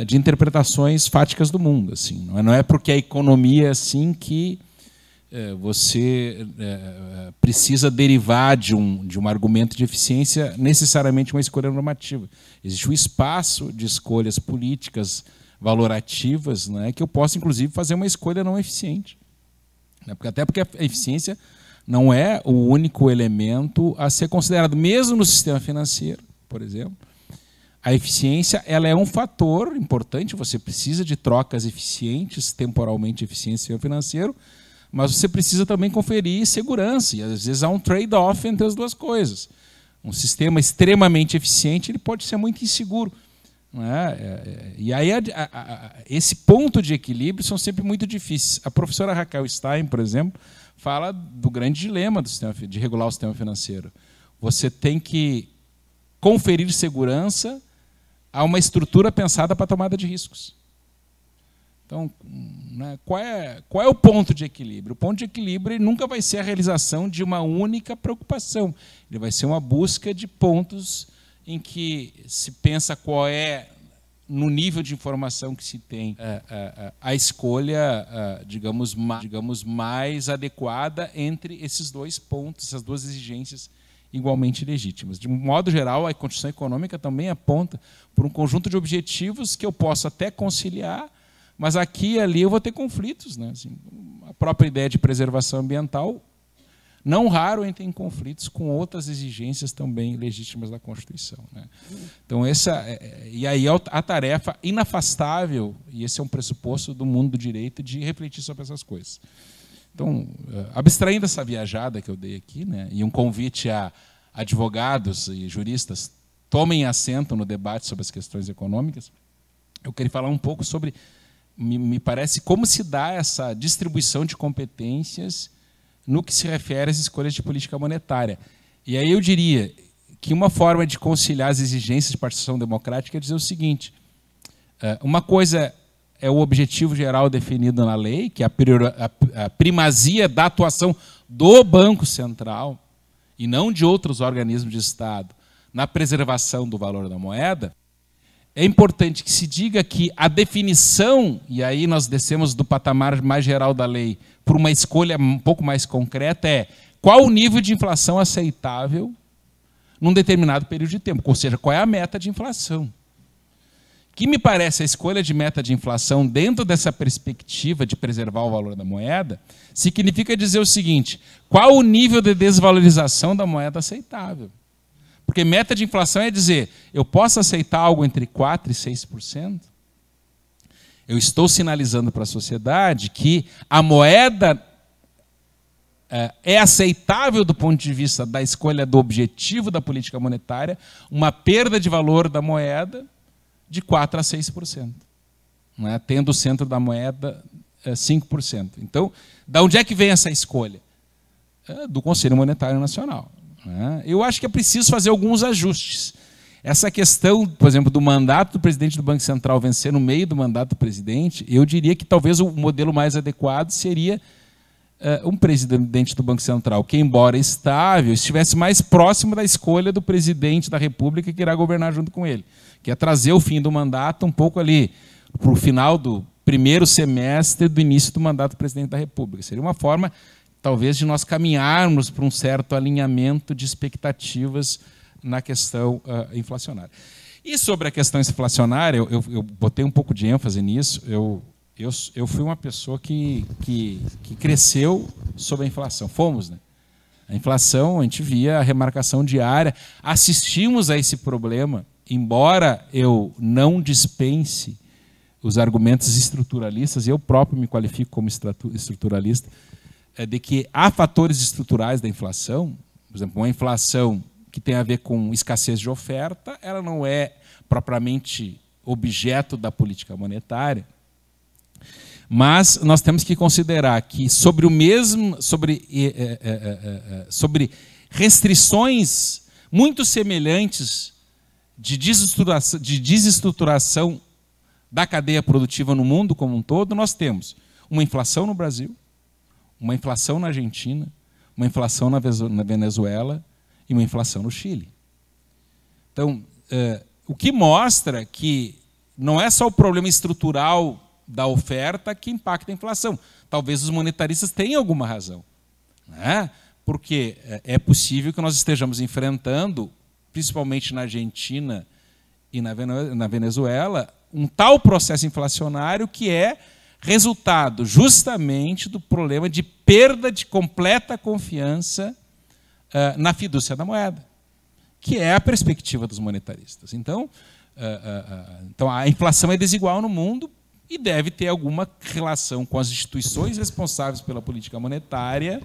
de interpretações fáticas do mundo. Assim, não é porque a economia é assim que você precisa derivar de um argumento de eficiência necessariamente uma escolha normativa. Existe um espaço de escolhas políticas valorativas, né, que eu posso, inclusive, fazer uma escolha não eficiente. Até porque a eficiência não é o único elemento a ser considerado, mesmo no sistema financeiro, por exemplo. A eficiência ela é um fator importante, você precisa de trocas eficientes, temporalmente eficientes no sistema financeiro, mas você precisa também conferir segurança, e às vezes há um trade-off entre as duas coisas. Um sistema extremamente eficiente ele pode ser muito inseguro. Não é? E aí esse ponto de equilíbrio são sempre muito difíceis. A professora Raquel Stein, por exemplo, fala do grande dilema do sistema, de regular o sistema financeiro. Você tem que conferir segurança a uma estrutura pensada para a tomada de riscos. Então, né, qual é o ponto de equilíbrio? O ponto de equilíbrio ele nunca vai ser a realização de uma única preocupação. Ele vai ser uma busca de pontos em que se pensa qual é, no nível de informação que se tem, a escolha, digamos, mais adequada entre esses dois pontos, essas duas exigências igualmente legítimas. De um modo geral, a Constituição Econômica também aponta por um conjunto de objetivos que eu posso até conciliar, mas aqui e ali eu vou ter conflitos, né? Assim, a própria ideia de preservação ambiental, não raro entra em conflitos com outras exigências também legítimas da Constituição, né? Então, e aí a tarefa inafastável, e esse é um pressuposto do mundo do direito, de refletir sobre essas coisas. Então, abstraindo essa viajada que eu dei aqui, né, e um convite a advogados e juristas tomem assento no debate sobre as questões econômicas, eu queria falar um pouco sobre, me parece, como se dá essa distribuição de competências no que se refere às escolhas de política monetária. E aí eu diria que uma forma de conciliar as exigências de participação democrática é dizer o seguinte: uma coisa é o objetivo geral definido na lei, que é a primazia da atuação do Banco Central, e não de outros organismos de Estado, na preservação do valor da moeda. É importante que se diga que a definição, e aí nós descemos do patamar mais geral da lei por uma escolha um pouco mais concreta, é qual o nível de inflação aceitável num determinado período de tempo, ou seja, qual é a meta de inflação. Que me parece a escolha de meta de inflação dentro dessa perspectiva de preservar o valor da moeda, significa dizer o seguinte: qual o nível de desvalorização da moeda aceitável? Porque meta de inflação é dizer, eu posso aceitar algo entre 4% e 6%? Eu estou sinalizando para a sociedade que a moeda é aceitável do ponto de vista da escolha do objetivo da política monetária, uma perda de valor da moeda de 4% a 6%, não é? Tendo o centro da moeda 5%. Então, de onde é que vem essa escolha? Do Conselho Monetário Nacional. Eu acho que é preciso fazer alguns ajustes. Essa questão, por exemplo, do mandato do presidente do Banco Central vencer no meio do mandato do presidente, eu diria que talvez o modelo mais adequado seria um presidente do Banco Central que, embora estável, estivesse mais próximo da escolha do presidente da República que irá governar junto com ele, que é trazer o fim do mandato um pouco ali para o final do primeiro semestre do início do mandato do presidente da República. Seria uma forma, talvez, de nós caminharmos para um certo alinhamento de expectativas na questão inflacionária. E sobre a questão inflacionária, eu botei um pouco de ênfase nisso. Eu fui uma pessoa que cresceu sob a inflação. Fomos, né? A inflação, a gente via a remarcação diária, assistimos a esse problema, embora eu não dispense os argumentos estruturalistas, e eu próprio me qualifico como estruturalista, de que há fatores estruturais da inflação. Por exemplo, uma inflação que tem a ver com escassez de oferta, ela não é propriamente objeto da política monetária, mas nós temos que considerar que sobre restrições muito semelhantes de desestruturação da cadeia produtiva no mundo como um todo, nós temos uma inflação no Brasil, uma inflação na Argentina, uma inflação na Venezuela e uma inflação no Chile. Então, o que mostra que não é só o problema estrutural da oferta que impacta a inflação. talvez os monetaristas tenham alguma razão, né? Porque é possível que nós estejamos enfrentando, principalmente na Argentina e na Venezuela, um tal processo inflacionário que é resultado justamente do problema de perda de completa confiança na fidúcia da moeda, que é a perspectiva dos monetaristas. Então, a inflação é desigual no mundo e deve ter alguma relação com as instituições responsáveis pela política monetária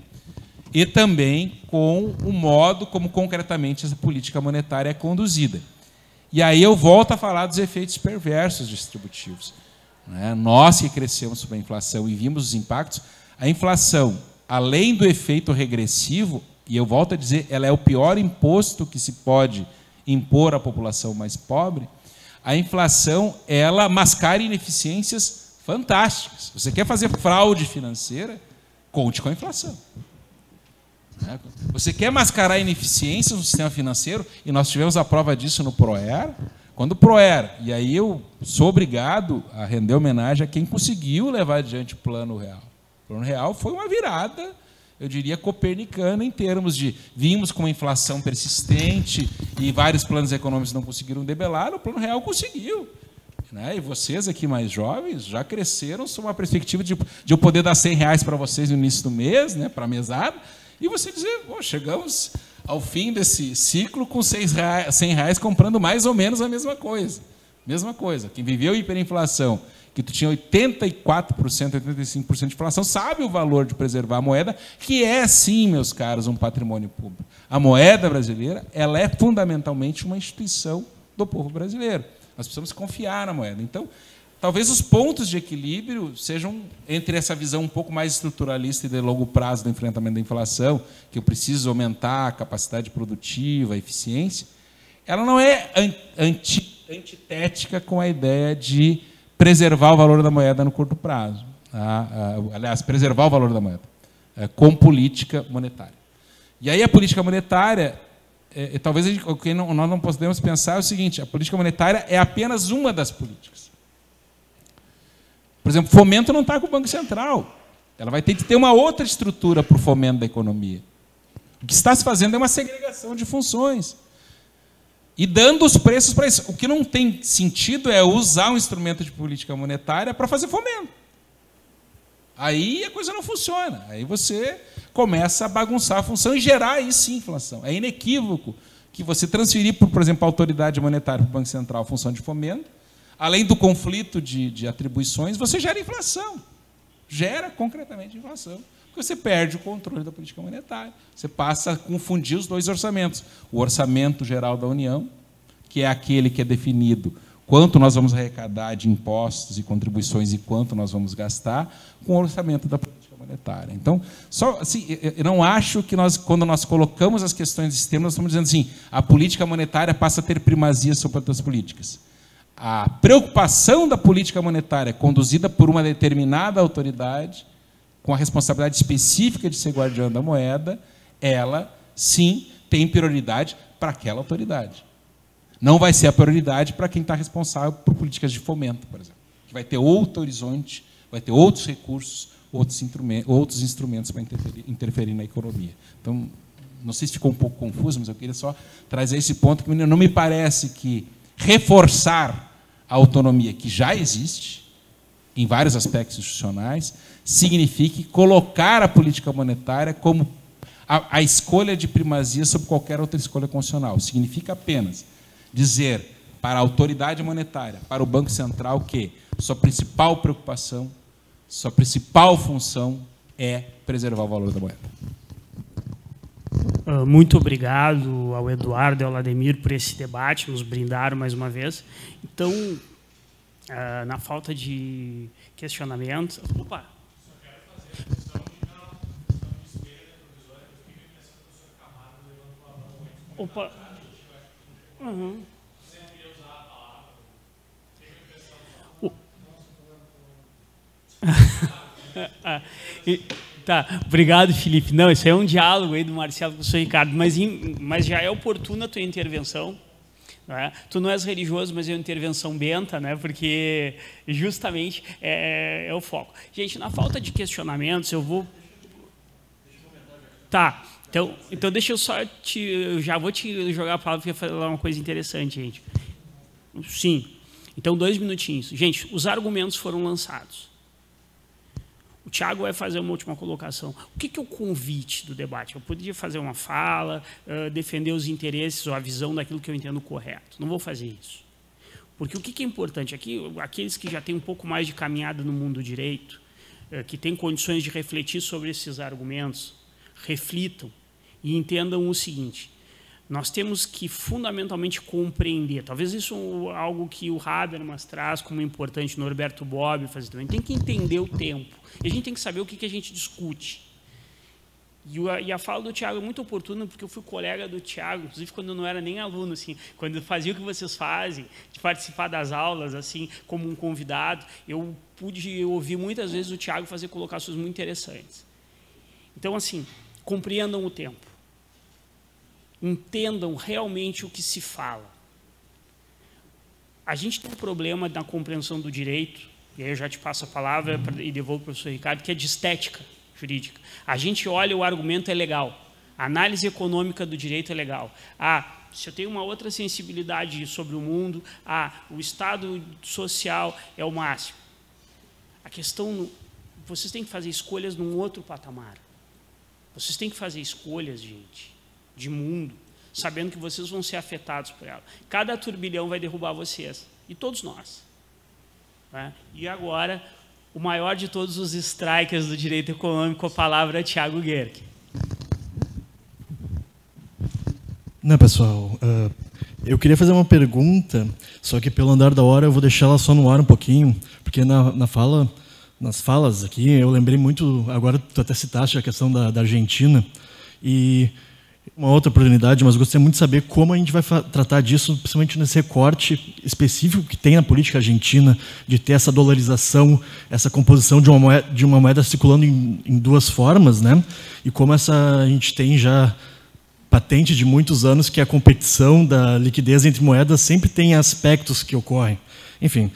e também com o modo como concretamente essa política monetária é conduzida. E aí eu volto a falar dos efeitos perversos distributivos. Nós que crescemos sob a inflação e vimos os impactos, a inflação, além do efeito regressivo, e eu volto a dizer, ela é o pior imposto que se pode impor à população mais pobre, a inflação, ela mascara ineficiências fantásticas. Você quer fazer fraude financeira? Conte com a inflação. Você quer mascarar ineficiências no sistema financeiro, e nós tivemos a prova disso no ProER, quando o ProER, e aí eu sou obrigado a render homenagem a quem conseguiu levar adiante o Plano Real. O Plano Real foi uma virada, eu diria, copernicana, em termos de vimos com uma inflação persistente e vários planos econômicos não conseguiram debelar, o Plano Real conseguiu. E vocês aqui mais jovens já cresceram sob uma perspectiva de eu poder dar R$100 para vocês no início do mês, para a mesada, e você dizer, chegamos ao fim desse ciclo com R$100 comprando mais ou menos a mesma coisa. Mesma coisa. Quem viveu hiperinflação, que tu tinha 84%, 85% de inflação, sabe o valor de preservar a moeda, que é, sim, meus caros, um patrimônio público. A moeda brasileira, ela é fundamentalmente uma instituição do povo brasileiro. Nós precisamos confiar na moeda. Então, talvez os pontos de equilíbrio sejam entre essa visão um pouco mais estruturalista e de longo prazo do enfrentamento da inflação, que eu preciso aumentar a capacidade produtiva, a eficiência. Ela não é antitética com a ideia de preservar o valor da moeda no curto prazo. Aliás, preservar o valor da moeda com política monetária. E aí a política monetária, talvez o que nós não podemos pensar é o seguinte, a política monetária é apenas uma das políticas. Por exemplo, fomento não está com o Banco Central. Ela vai ter que ter uma outra estrutura para o fomento da economia. O que está se fazendo é uma segregação de funções. E dando os preços para isso. O que não tem sentido é usar um instrumento de política monetária para fazer fomento. Aí a coisa não funciona. Aí você começa a bagunçar a função e gerar aí sim inflação. É inequívoco que você transferir, por exemplo, a autoridade monetária para o Banco Central a função de fomento, além do conflito de atribuições, você gera inflação. Gera concretamente inflação. Porque você perde o controle da política monetária. Você passa a confundir os dois orçamentos. O orçamento geral da União, que é aquele que é definido quanto nós vamos arrecadar de impostos e contribuições e quanto nós vamos gastar, com o orçamento da política monetária. Então, só assim, eu não acho que quando nós colocamos as questões desse tema, nós estamos dizendo assim, a política monetária passa a ter primazia sobre outras políticas. A preocupação da política monetária conduzida por uma determinada autoridade, com a responsabilidade específica de ser guardiã da moeda, ela, sim, tem prioridade para aquela autoridade. Não vai ser a prioridade para quem está responsável por políticas de fomento, por exemplo, que vai ter outro horizonte, vai ter outros recursos, outros instrumentos para interferir na economia. Então, não sei se ficou um pouco confuso, mas eu queria só trazer esse ponto, que não me parece que reforçar a autonomia que já existe, em vários aspectos institucionais, signifique colocar a política monetária como a escolha de primazia sobre qualquer outra escolha constitucional. Significa apenas dizer para a autoridade monetária, para o Banco Central, que sua principal preocupação, sua principal função é preservar o valor da moeda. Muito obrigado ao Eduardo e ao Lademir por esse debate, nos brindaram mais uma vez. Então, na falta de questionamentos... Opa! Opa! Uhum. Tá, obrigado, Felipe. Não, isso aí é um diálogo aí do Marcelo com o senhor Ricardo, mas já é oportuna a tua intervenção, Né? Tu não és religioso, mas é uma intervenção benta, né? Porque justamente é o foco. Gente, na falta de questionamentos, eu vou... Tá, então deixa eu só eu já vou te jogar a palavra porque eu falar uma coisa interessante, gente. Sim, então 2 minutinhos. Gente, os argumentos foram lançados. O Thiago vai fazer uma última colocação. O que é o convite do debate? Eu poderia fazer uma fala, defender os interesses ou a visão daquilo que eu entendo correto. Não vou fazer isso. Porque o que é importante aqui, aqueles que já têm um pouco mais de caminhada no mundo do direito, que têm condições de refletir sobre esses argumentos, reflitam e entendam o seguinte: nós temos que fundamentalmente compreender, talvez isso é algo que o Habermas traz como importante, Norberto Bobbio faz também, tem que entender o tempo, e a gente tem que saber o que a gente discute. E a fala do Thiago é muito oportuna, porque eu fui colega do Thiago, inclusive quando eu não era nem aluno, assim, quando eu fazia o que vocês fazem, de participar das aulas, assim, como um convidado, eu pude ouvir muitas vezes o Thiago fazer colocações muito interessantes. Então, assim, compreendam o tempo. Entendam realmente o que se fala. A gente tem um problema na compreensão do direito, e aí eu já te passo a palavra e devolvo para o professor Ricardo, que é de estética jurídica. A gente olha, o argumento é legal, a análise econômica do direito é legal. Se eu tenho uma outra sensibilidade sobre o mundo, o estado social é o máximo. A questão, vocês têm que fazer escolhas num outro patamar. Vocês têm que fazer escolhas, gente, de mundo, sabendo que vocês vão ser afetados por ela. Cada turbilhão vai derrubar vocês, e todos nós. Né? E agora, o maior de todos os strikers do direito econômico, a palavra é Thiago Guerck. Não, pessoal, eu queria fazer uma pergunta, só que pelo andar da hora eu vou deixar ela só no ar um pouquinho, porque nas falas aqui, eu lembrei muito, agora tu até citaste a questão da Argentina, e uma outra oportunidade, mas gostaria muito de saber como a gente vai tratar disso, principalmente nesse recorte específico que tem na política argentina, de ter essa dolarização, essa composição de uma moeda circulando em 2 formas, né? E como a gente tem já patente de muitos anos que a competição da liquidez entre moedas sempre tem aspectos que ocorrem. Enfim,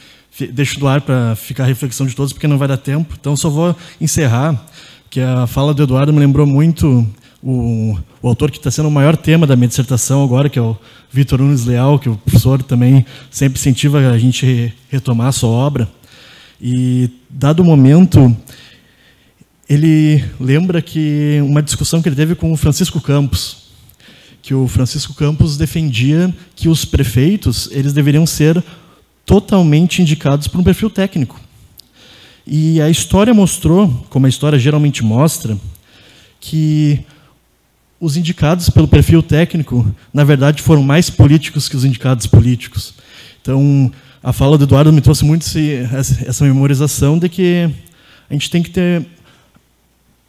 deixo do ar para ficar a reflexão de todos, porque não vai dar tempo. Então, só vou encerrar, que a fala do Eduardo me lembrou muito o autor que está sendo o maior tema da minha dissertação agora, que é o Vitor Nunes Leal, que o professor também sempre incentiva a gente retomar a sua obra. E, dado o momento, ele lembra que uma discussão que ele teve com o Francisco Campos, que o Francisco Campos defendia que os prefeitos eles deveriam ser totalmente indicados por um perfil técnico. E a história mostrou, como a história geralmente mostra, que os indicados pelo perfil técnico, na verdade, foram mais políticos que os indicados políticos. Então, a fala do Eduardo me trouxe muito essa memorização de que a gente tem que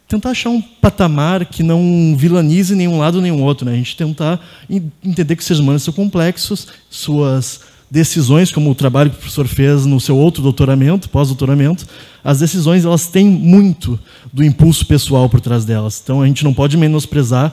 tentar achar um patamar que não vilanize nenhum lado nem o outro, né? A gente tentar entender que os seres humanos são complexos, suas decisões, como o trabalho que o professor fez no seu outro doutoramento, pós-doutoramento, as decisões elas têm muito do impulso pessoal por trás delas. Então, a gente não pode menosprezar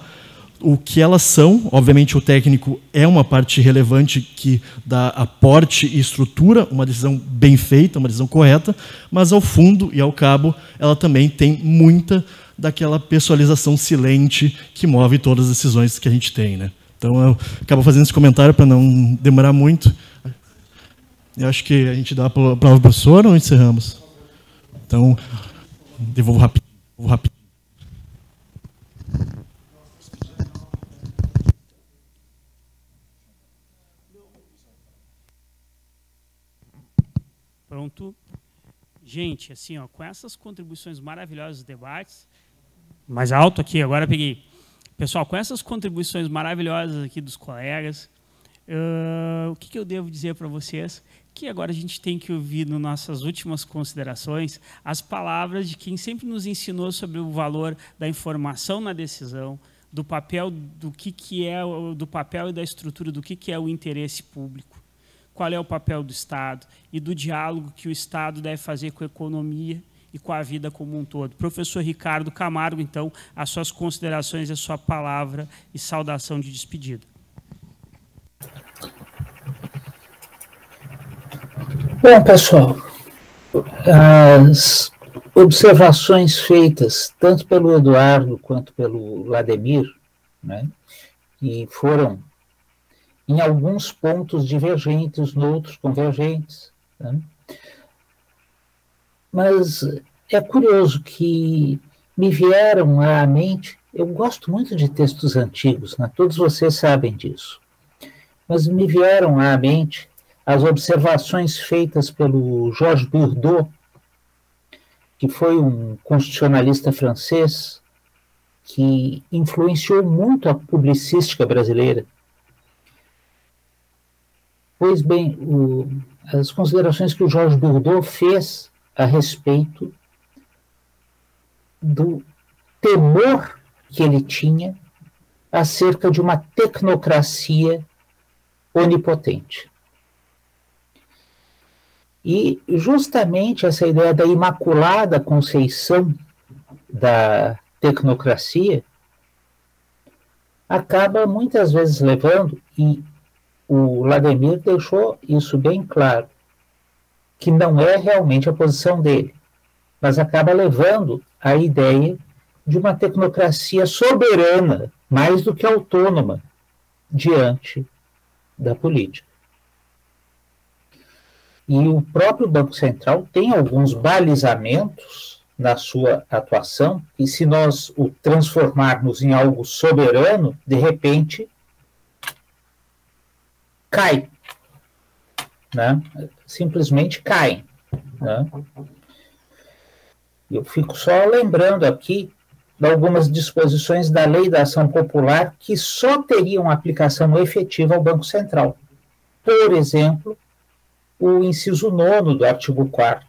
o que elas são. Obviamente, o técnico é uma parte relevante que dá aporte e estrutura, uma decisão bem feita, uma decisão correta, mas, ao fundo e ao cabo, ela também tem muita daquela pessoalização silente que move todas as decisões que a gente tem, né? Então, eu acabo fazendo esse comentário para não demorar muito. Eu acho que a gente dá a palavra para o professor ou encerramos? Então, devolvo rapidinho. Pronto. Gente, assim, ó, com essas contribuições maravilhosas dos debates, mais alto aqui, agora peguei. Pessoal, com essas contribuições maravilhosas aqui dos colegas, o que eu devo dizer para vocês? Que agora a gente tem que ouvir, nas nossas últimas considerações, as palavras de quem sempre nos ensinou sobre o valor da informação na decisão, do papel do papel e da estrutura do que é o interesse público, qual é o papel do Estado e do diálogo que o Estado deve fazer com a economia e com a vida como um todo. Professor Ricardo Camargo, então, as suas considerações, a sua palavra e saudação de despedida. Bom, pessoal, as observações feitas tanto pelo Eduardo quanto pelo Lademir, né, que foram em alguns pontos divergentes, noutros convergentes, né? Mas é curioso que me vieram à mente, eu gosto muito de textos antigos, né? Todos vocês sabem disso, mas me vieram à mente as observações feitas pelo Georges Bourdieu, que foi um constitucionalista francês que influenciou muito a publicística brasileira. Pois bem, as considerações que o Georges Bourdieu fez a respeito do temor que ele tinha acerca de uma tecnocracia onipotente. E justamente essa ideia da imaculada conceição da tecnocracia acaba muitas vezes levando, e o Lademir deixou isso bem claro, que não é realmente a posição dele, mas acaba levando a ideia de uma tecnocracia soberana, mais do que autônoma, diante da política. E o próprio Banco Central tem alguns balizamentos na sua atuação, e se nós o transformarmos em algo soberano, de repente cai, né? Simplesmente cai, né? Eu fico só lembrando aqui de algumas disposições da Lei da Ação Popular que só teriam aplicação efetiva ao Banco Central. Por exemplo, o inciso 9º do artigo 4º,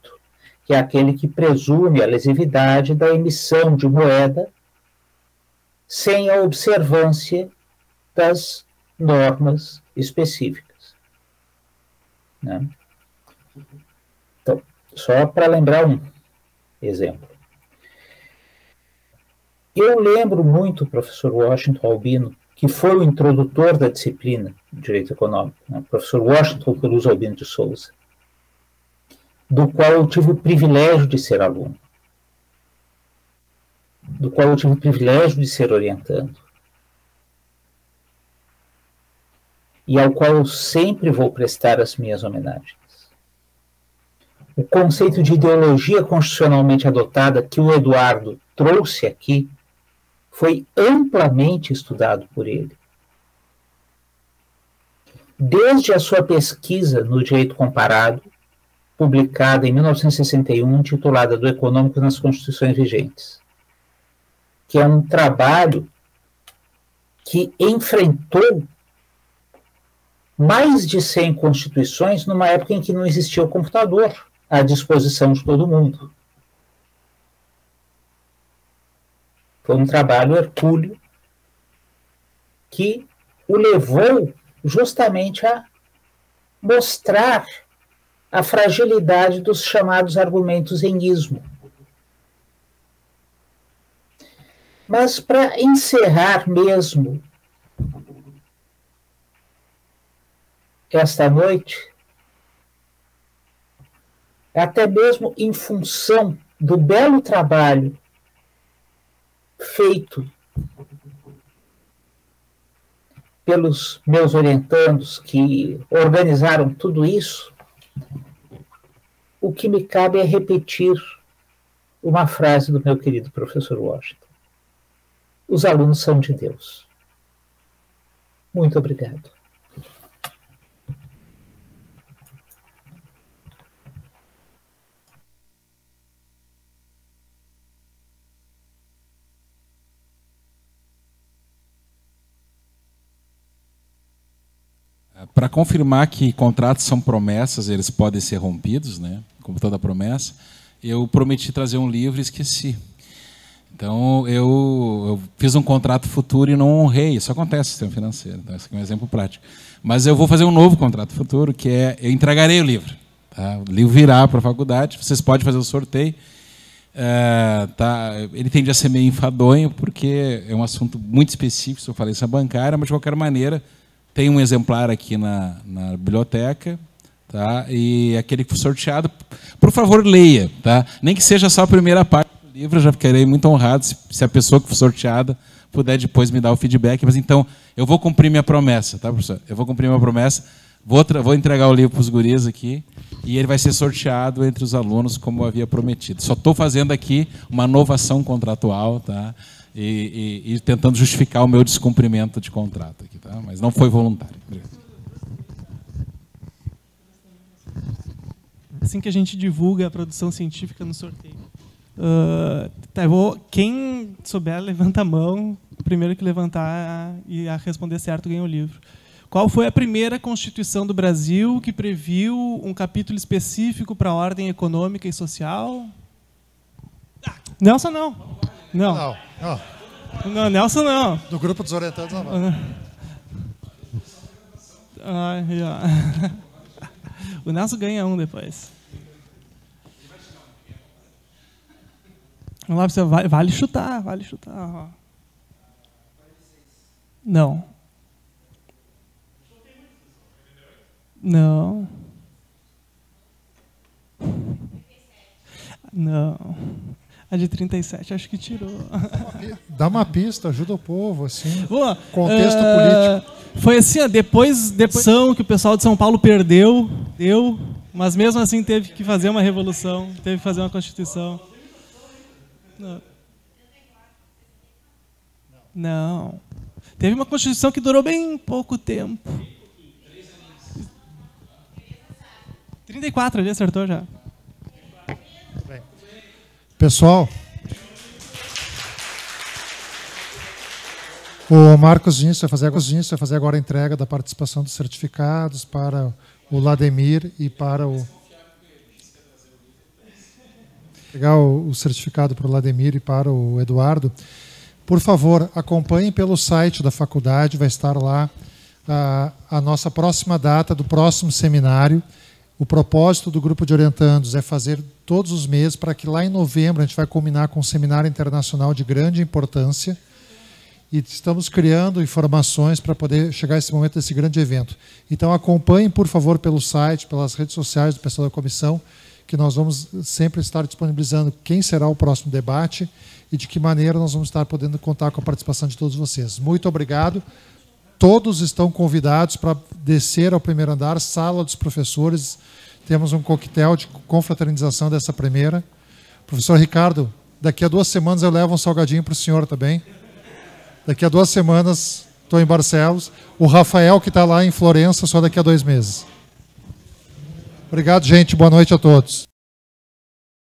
que é aquele que presume a lesividade da emissão de moeda sem a observância das normas específicas, né? Então, só para lembrar um exemplo. Eu lembro muito o professor Washington Albino, que foi o introdutor da disciplina de Direito Econômico, né? O professor Washington Peluso Albino de Souza, do qual eu tive o privilégio de ser aluno, do qual eu tive o privilégio de ser orientando, e ao qual eu sempre vou prestar as minhas homenagens. O conceito de ideologia constitucionalmente adotada que o Eduardo trouxe aqui foi amplamente estudado por ele. Desde a sua pesquisa no Direito Comparado, publicada em 1961, intitulada Do Econômico nas Constituições Vigentes, que é um trabalho que enfrentou mais de 100 constituições numa época em que não existia o computador à disposição de todo mundo. Foi um trabalho hercúleo que o levou justamente a mostrar a fragilidade dos chamados argumentos em ismo. Mas, para encerrar mesmo esta noite, até mesmo em função do belo trabalho feito pelos meus orientandos que organizaram tudo isso, o que me cabe é repetir uma frase do meu querido professor Washington. Os alunos são de Deus. Muito obrigado. Para confirmar que contratos são promessas, eles podem ser rompidos, né? Como toda promessa, eu prometi trazer um livro e esqueci. Então, eu fiz um contrato futuro e não honrei. Isso acontece no sistema financeiro. Então, esse aqui é um exemplo prático. Mas eu vou fazer um novo contrato futuro, que é, eu entregarei o livro. Tá? O livro virá para a faculdade, vocês podem fazer o sorteio. Tá? Ele tende a ser meio enfadonho, porque é um assunto muito específico, se eu falei isso bancária, mas, de qualquer maneira, tem um exemplar aqui na biblioteca. tá? E aquele que for sorteado, por favor, leia, tá? Nem que seja só a primeira parte do livro, eu já ficarei muito honrado se a pessoa que for sorteada puder depois me dar o feedback. Mas então, eu vou cumprir minha promessa, tá, professor? Eu vou cumprir minha promessa, vou entregar o livro para os guris aqui e ele vai ser sorteado entre os alunos como eu havia prometido. Só estou fazendo aqui uma novação contratual, tá? E tentando justificar o meu descumprimento de contrato aqui, tá? Mas não foi voluntário. Obrigado. Assim que a gente divulga a produção científica no sorteio. Quem souber, levanta a mão. O primeiro que levantar e a responder certo ganha o livro. Qual foi a primeira Constituição do Brasil que previu um capítulo específico para a ordem econômica e social? Nelson, não. Não. Não, Nelson, não. Do grupo dos orientados, não. O Nelson ganha um depois. Vamos lá, você vale chutar. Não. Não. Não. A de 37, acho que tirou. Dá uma pista, ajuda o povo, assim. Boa. Contexto político. Foi assim, depois que o pessoal de São Paulo perdeu, mas mesmo assim teve que fazer uma revolução, teve que fazer uma Constituição. Não. Teve uma Constituição que durou bem pouco tempo. 34, ele acertou já. Pessoal, o Marcos Vinícius vai fazer agora a entrega da participação dos certificados para o Lademir e para o... Pegar o certificado para o Lademir e para o Eduardo. Por favor, acompanhem pelo site da faculdade, vai estar lá a nossa próxima data do próximo seminário. O propósito do grupo de orientandos é fazer todos os meses para que lá em novembro a gente vai combinar com um seminário internacional de grande importância e estamos criando informações para poder chegar a esse momento desse grande evento. Então acompanhem, por favor, pelo site, pelas redes sociais do pessoal da comissão, que nós vamos sempre estar disponibilizando quem será o próximo debate e de que maneira nós vamos estar podendo contar com a participação de todos vocês. Muito obrigado. Todos estão convidados para descer ao primeiro andar, sala dos professores. Temos um coquetel de confraternização dessa primeira. Professor Ricardo, daqui a 2 semanas eu levo um salgadinho para o senhor também. Daqui a 2 semanas estou em Barcelos. O Rafael, que está lá em Florença, só daqui a 2 meses. Obrigado, gente. Boa noite a todos.